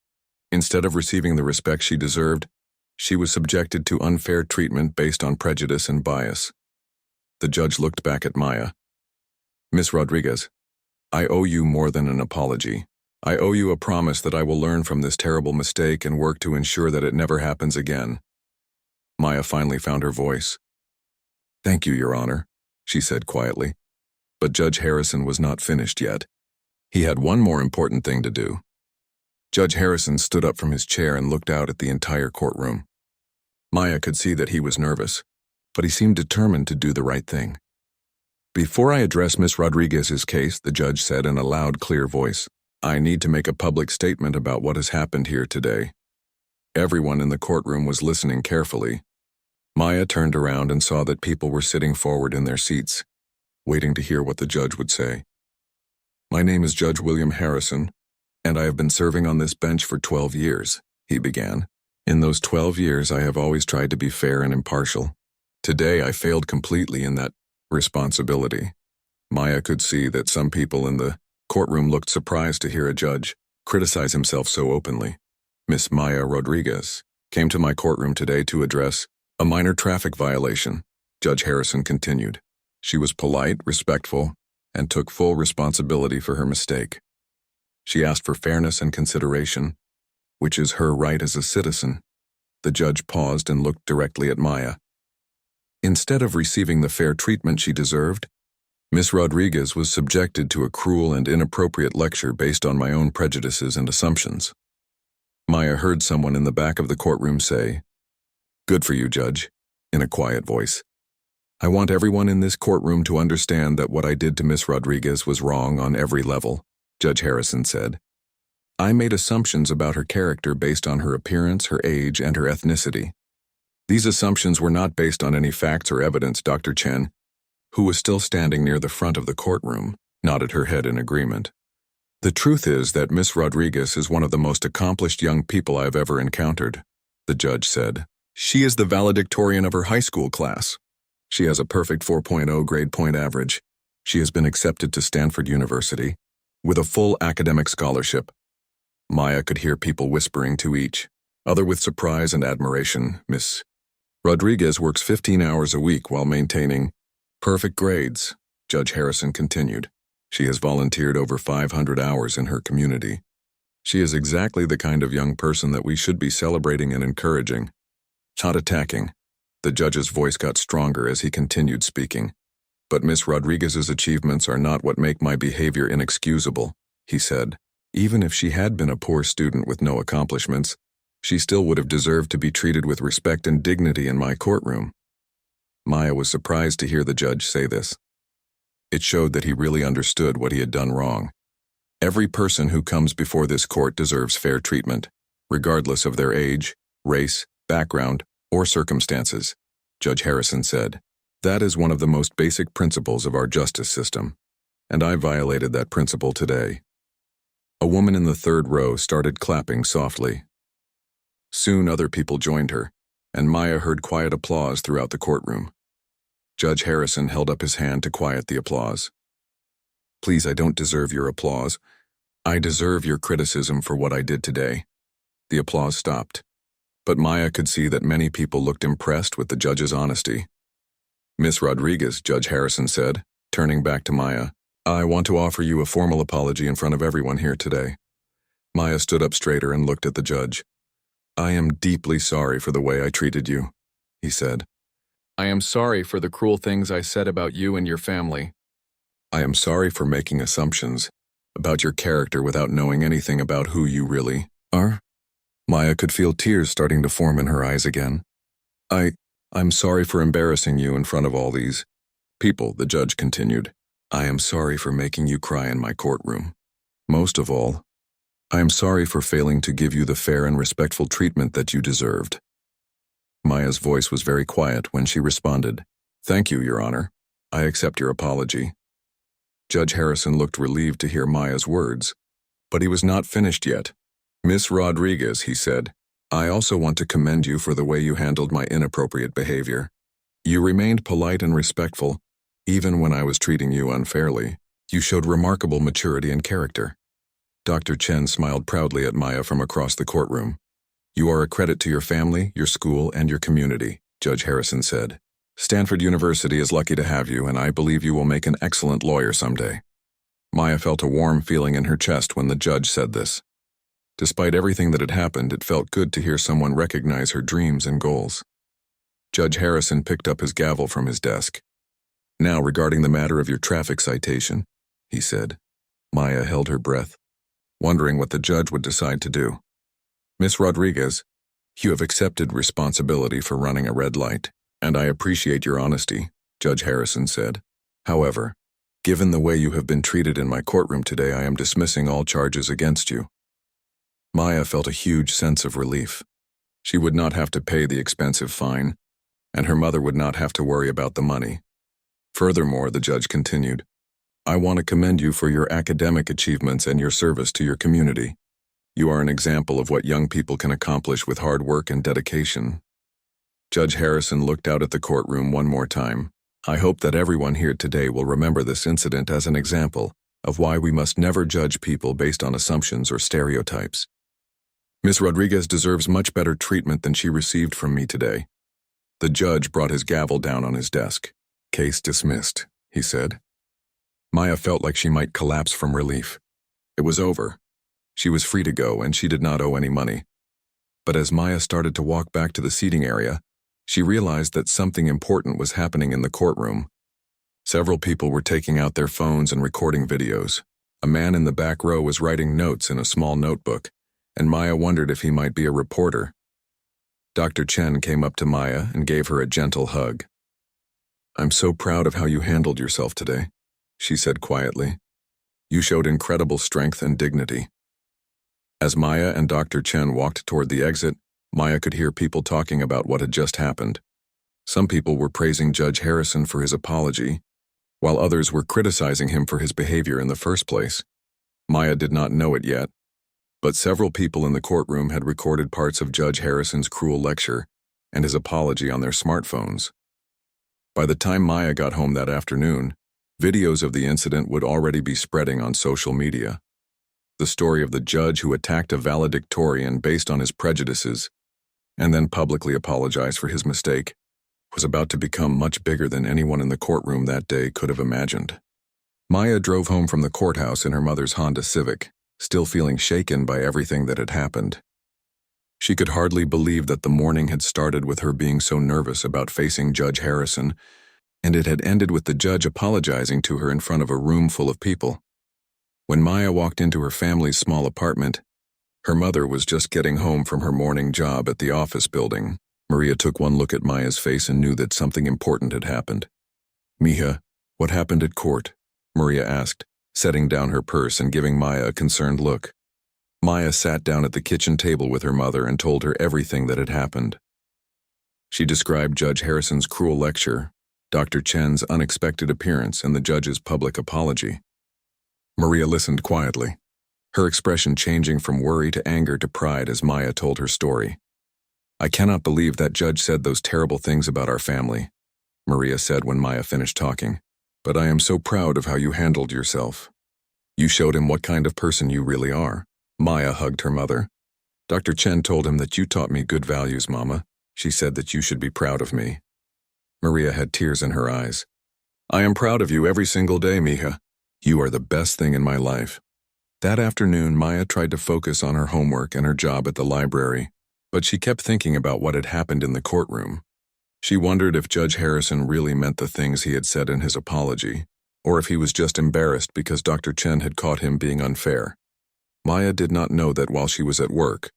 Instead of receiving the respect she deserved, she was subjected to unfair treatment based on prejudice and bias. The judge looked back at Maya. Miss Rodriguez, I owe you more than an apology. I owe you a promise that I will learn from this terrible mistake and work to ensure that it never happens again. Maya finally found her voice. Thank you, Your Honor, she said quietly. But Judge Harrison was not finished yet. He had one more important thing to do. Judge Harrison stood up from his chair and looked out at the entire courtroom. Maya could see that he was nervous, but he seemed determined to do the right thing. Before I address Miss Rodriguez's case, the judge said in a loud, clear voice, I need to make a public statement about what has happened here today. Everyone in the courtroom was listening carefully. Maya turned around and saw that people were sitting forward in their seats, waiting to hear what the judge would say. My name is Judge William Harrison, and I have been serving on this bench for 12 years, he began. In those 12 years, I have always tried to be fair and impartial. Today, I failed completely in that responsibility. Maya could see that some people in the courtroom looked surprised to hear a judge criticize himself so openly. Miss Maya Rodriguez came to my courtroom today to address a minor traffic violation, Judge Harrison continued. She was polite, respectful, and took full responsibility for her mistake. She asked for fairness and consideration, which is her right as a citizen. The judge paused and looked directly at Maya. Instead of receiving the fair treatment she deserved, Miss Rodriguez was subjected to a cruel and inappropriate lecture based on my own prejudices and assumptions. Maya heard someone in the back of the courtroom say, Good for you, Judge, in a quiet voice. I want everyone in this courtroom to understand that what I did to Miss Rodriguez was wrong on every level, Judge Harrison said. I made assumptions about her character based on her appearance, her age, and her ethnicity. These assumptions were not based on any facts or evidence. Dr. Chen, who was still standing near the front of the courtroom, nodded her head in agreement. The truth is that Miss Rodriguez is one of the most accomplished young people I've ever encountered, the judge said. She is the valedictorian of her high school class. She has a perfect 4.0 grade point average. She has been accepted to Stanford University, with a full academic scholarship. Maya could hear people whispering to each other with surprise and admiration. Miss Rodriguez works 15 hours a week while maintaining perfect grades, Judge Harrison continued. She has volunteered over 500 hours in her community. She is exactly the kind of young person that we should be celebrating and encouraging, not attacking. The judge's voice got stronger as he continued speaking. But Miss Rodriguez's achievements are not what make my behavior inexcusable, he said. Even if she had been a poor student with no accomplishments, she still would have deserved to be treated with respect and dignity in my courtroom. Maya was surprised to hear the judge say this. It showed that he really understood what he had done wrong. Every person who comes before this court deserves fair treatment, regardless of their age, race, background, or circumstances, Judge Harrison said. That is one of the most basic principles of our justice system, and I violated that principle today. A woman in the third row started clapping softly. Soon other people joined her, and Maya heard quiet applause throughout the courtroom. Judge Harrison held up his hand to quiet the applause. Please, I don't deserve your applause. I deserve your criticism for what I did today. The applause stopped, but Maya could see that many people looked impressed with the judge's honesty. Miss Rodriguez, Judge Harrison said, turning back to Maya, I want to offer you a formal apology in front of everyone here today. Maya stood up straighter and looked at the judge. I am deeply sorry for the way I treated you, he said. I am sorry for the cruel things I said about you and your family. I am sorry for making assumptions about your character without knowing anything about who you really are. Maya could feel tears starting to form in her eyes again. I'm sorry for embarrassing you in front of all these people, the judge continued. I am sorry for making you cry in my courtroom. Most of all, I am sorry for failing to give you the fair and respectful treatment that you deserved. Maya's voice was very quiet when she responded, Thank you, Your Honor. I accept your apology. Judge Harrison looked relieved to hear Maya's words, but he was not finished yet. Miss Rodriguez, he said, I also want to commend you for the way you handled my inappropriate behavior. You remained polite and respectful, even when I was treating you unfairly. You showed remarkable maturity and character. Dr. Chen smiled proudly at Maya from across the courtroom. You are a credit to your family, your school, and your community, Judge Harrison said. Stanford University is lucky to have you, and I believe you will make an excellent lawyer someday. Maya felt a warm feeling in her chest when the judge said this. Despite everything that had happened, it felt good to hear someone recognize her dreams and goals. Judge Harrison picked up his gavel from his desk. Now, regarding the matter of your traffic citation, he said. Maya held her breath, wondering what the judge would decide to do. Miss Rodriguez, you have accepted responsibility for running a red light, and I appreciate your honesty, Judge Harrison said. However, given the way you have been treated in my courtroom today, I am dismissing all charges against you. Maya felt a huge sense of relief. She would not have to pay the expensive fine, and her mother would not have to worry about the money. Furthermore, the judge continued, I want to commend you for your academic achievements and your service to your community. You are an example of what young people can accomplish with hard work and dedication. Judge Harrison looked out at the courtroom one more time. I hope that everyone here today will remember this incident as an example of why we must never judge people based on assumptions or stereotypes. Ms. Rodriguez deserves much better treatment than she received from me today. The judge brought his gavel down on his desk. Case dismissed, he said. Maya felt like she might collapse from relief. It was over. She was free to go, and she did not owe any money. But as Maya started to walk back to the seating area, she realized that something important was happening in the courtroom. Several people were taking out their phones and recording videos. A man in the back row was writing notes in a small notebook, and Maya wondered if he might be a reporter. Dr. Chen came up to Maya and gave her a gentle hug. I'm so proud of how you handled yourself today, she said quietly. You showed incredible strength and dignity. As Maya and Dr. Chen walked toward the exit, Maya could hear people talking about what had just happened. Some people were praising Judge Harrison for his apology, while others were criticizing him for his behavior in the first place. Maya did not know it yet, but several people in the courtroom had recorded parts of Judge Harrison's cruel lecture and his apology on their smartphones. By the time Maya got home that afternoon, Videos of the incident would already be spreading on social media. The story of the judge who attacked a valedictorian based on his prejudices and then publicly apologized for his mistake was about to become much bigger than anyone in the courtroom that day could have imagined. Maya drove home from the courthouse in her mother's Honda Civic, still feeling shaken by everything that had happened. She could hardly believe that the morning had started with her being so nervous about facing Judge Harrison, and it had ended with the judge apologizing to her in front of a room full of people. When Maya walked into her family's small apartment, her mother was just getting home from her morning job at the office building. Maria took one look at Maya's face and knew that something important had happened. "Mija, what happened at court?" Maria asked, setting down her purse and giving Maya a concerned look. Maya sat down at the kitchen table with her mother and told her everything that had happened. She described Judge Harrison's cruel lecture, Dr. Chen's unexpected appearance, and the judge's public apology. Maria listened quietly, her expression changing from worry to anger to pride as Maya told her story. "I cannot believe that judge said those terrible things about our family," Maria said when Maya finished talking. "But I am so proud of how you handled yourself. You showed him what kind of person you really are." Maya hugged her mother. "Dr. Chen told him that you taught me good values, Mama. She said that you should be proud of me." Maria had tears in her eyes. "I am proud of you every single day, Mija. You are the best thing in my life." That afternoon, Maya tried to focus on her homework and her job at the library, but she kept thinking about what had happened in the courtroom. She wondered if Judge Harrison really meant the things he had said in his apology, or if he was just embarrassed because Dr. Chen had caught him being unfair. Maya did not know that while she was at work,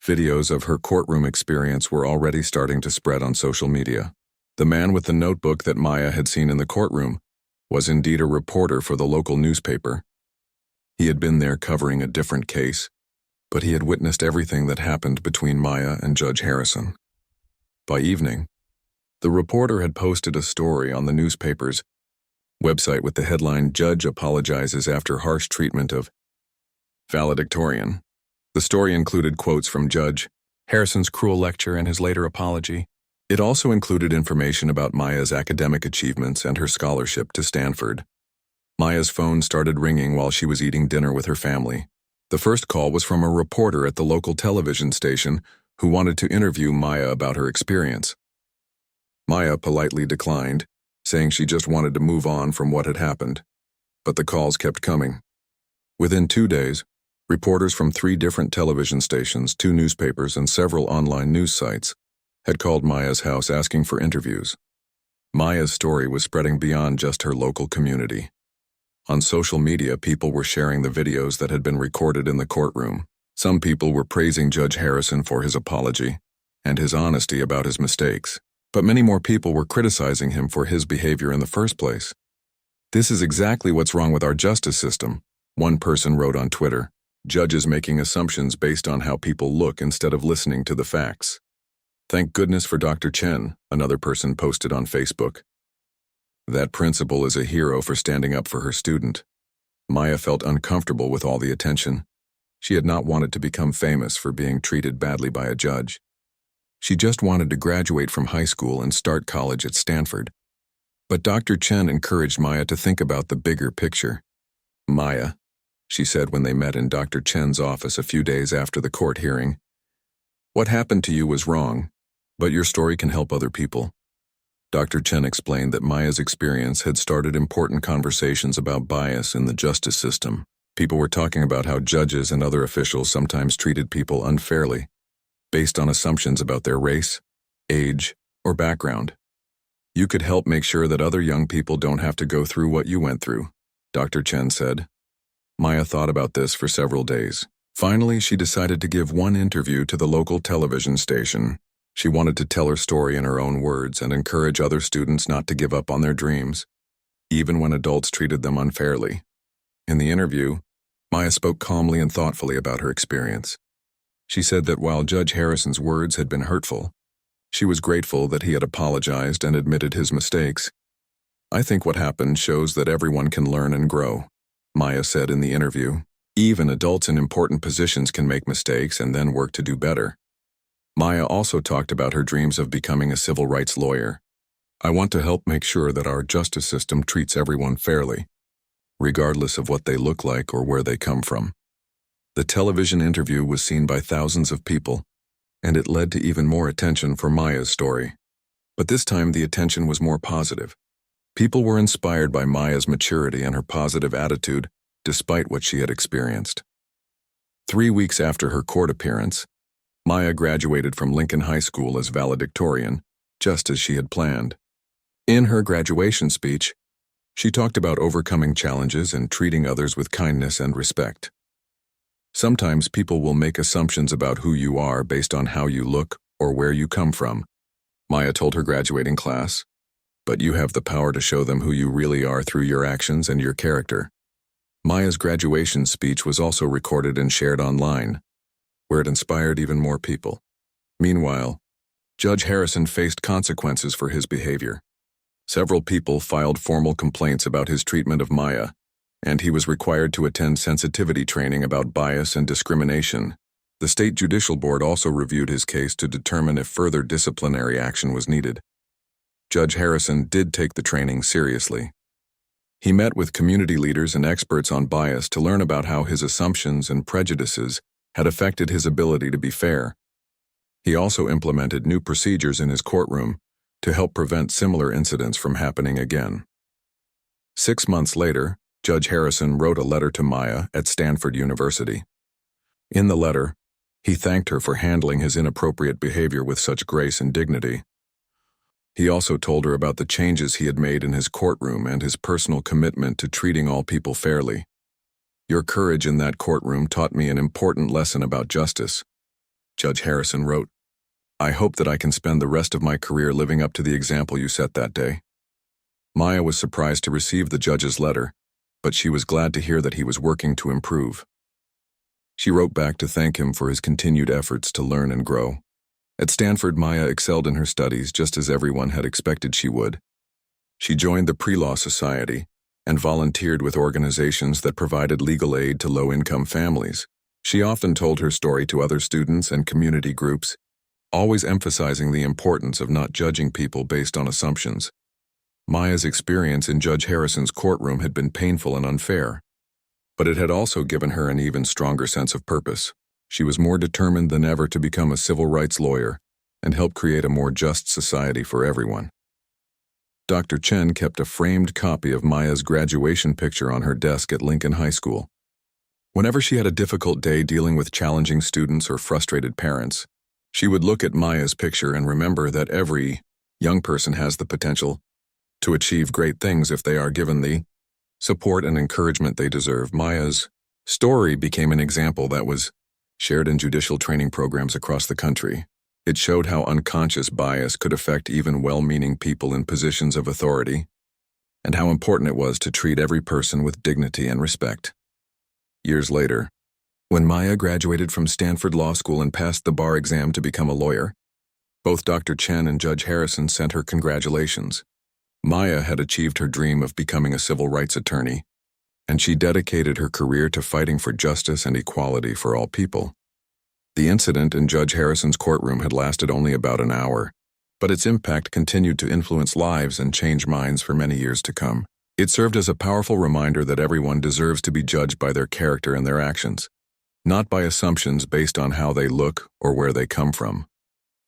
videos of her courtroom experience were already starting to spread on social media. The man with the notebook that Maya had seen in the courtroom was indeed a reporter for the local newspaper. He had been there covering a different case, but he had witnessed everything that happened between Maya and Judge Harrison. By evening, the reporter had posted a story on the newspaper's website with the headline, "Judge Apologizes After Harsh Treatment of Valedictorian." The story included quotes from Judge Harrison's cruel lecture and his later apology. It also included information about Maya's academic achievements and her scholarship to Stanford. Maya's phone started ringing while she was eating dinner with her family. The first call was from a reporter at the local television station who wanted to interview Maya about her experience. Maya politely declined, saying she just wanted to move on from what had happened. But the calls kept coming. Within 2 days, reporters from 3 different television stations, 2 newspapers, and several online news sites had called Maya's house asking for interviews. Maya's story was spreading beyond just her local community. On social media, people were sharing the videos that had been recorded in the courtroom. Some people were praising Judge Harrison for his apology and his honesty about his mistakes, but many more people were criticizing him for his behavior in the first place. "This is exactly what's wrong with our justice system," one person wrote on Twitter. "Judges making assumptions based on how people look instead of listening to the facts." "Thank goodness for Dr. Chen," another person posted on Facebook. "That principal is a hero for standing up for her student." Maya felt uncomfortable with all the attention. She had not wanted to become famous for being treated badly by a judge. She just wanted to graduate from high school and start college at Stanford. But Dr. Chen encouraged Maya to think about the bigger picture. "Maya," she said when they met in Dr. Chen's office a few days after the court hearing, "what happened to you was wrong, but your story can help other people." Dr. Chen explained that Maya's experience had started important conversations about bias in the justice system. People were talking about how judges and other officials sometimes treated people unfairly, based on assumptions about their race, age, or background. "You could help make sure that other young people don't have to go through what you went through," Dr. Chen said. Maya thought about this for several days. Finally, she decided to give one interview to the local television station. She wanted to tell her story in her own words and encourage other students not to give up on their dreams, even when adults treated them unfairly. In the interview, Maya spoke calmly and thoughtfully about her experience. She said that while Judge Harrison's words had been hurtful, she was grateful that he had apologized and admitted his mistakes. "I think what happened shows that everyone can learn and grow," Maya said in the interview. "Even adults in important positions can make mistakes and then work to do better." Maya also talked about her dreams of becoming a civil rights lawyer. I want to help make sure that our justice system treats everyone fairly, regardless of what they look like or where they come from. The television interview was seen by thousands of people, and it led to even more attention for Maya's story. But this time the attention was more positive. People were inspired by Maya's maturity and her positive attitude, despite what she had experienced. 3 weeks after her court appearance, Maya graduated from Lincoln High School as valedictorian, just as she had planned. In her graduation speech, she talked about overcoming challenges and treating others with kindness and respect. Sometimes people will make assumptions about who you are based on how you look or where you come from, Maya told her graduating class, but you have the power to show them who you really are through your actions and your character. Maya's graduation speech was also recorded and shared online, where it inspired even more people. Meanwhile, Judge Harrison faced consequences for his behavior. Several people filed formal complaints about his treatment of Maya, and he was required to attend sensitivity training about bias and discrimination. The State Judicial Board also reviewed his case to determine if further disciplinary action was needed. Judge Harrison did take the training seriously. He met with community leaders and experts on bias to learn about how his assumptions and prejudices had affected his ability to be fair. He also implemented new procedures in his courtroom to help prevent similar incidents from happening again. 6 months later, Judge Harrison wrote a letter to Maya at Stanford University. In the letter, he thanked her for handling his inappropriate behavior with such grace and dignity. He also told her about the changes he had made in his courtroom and his personal commitment to treating all people fairly. Your courage in that courtroom taught me an important lesson about justice, Judge Harrison wrote. I hope that I can spend the rest of my career living up to the example you set that day. Maya was surprised to receive the judge's letter, but she was glad to hear that he was working to improve. She wrote back to thank him for his continued efforts to learn and grow. At Stanford, Maya excelled in her studies just as everyone had expected she would. She joined the Pre-Law Society and volunteered with organizations that provided legal aid to low-income families. She often told her story to other students and community groups, always emphasizing the importance of not judging people based on assumptions. Maya's experience in Judge Harrison's courtroom had been painful and unfair, but it had also given her an even stronger sense of purpose. She was more determined than ever to become a civil rights lawyer and help create a more just society for everyone. Dr. Chen kept a framed copy of Maya's graduation picture on her desk at Lincoln High School. Whenever she had a difficult day dealing with challenging students or frustrated parents, she would look at Maya's picture and remember that every young person has the potential to achieve great things if they are given the support and encouragement they deserve. Maya's story became an example that was shared in judicial training programs across the country. It showed how unconscious bias could affect even well-meaning people in positions of authority, and how important it was to treat every person with dignity and respect. Years later, when Maya graduated from Stanford Law School and passed the bar exam to become a lawyer, both Dr. Chen and Judge Harrison sent her congratulations. Maya had achieved her dream of becoming a civil rights attorney, and she dedicated her career to fighting for justice and equality for all people. The incident in Judge Harrison's courtroom had lasted only about an hour, but its impact continued to influence lives and change minds for many years to come. It served as a powerful reminder that everyone deserves to be judged by their character and their actions, not by assumptions based on how they look or where they come from.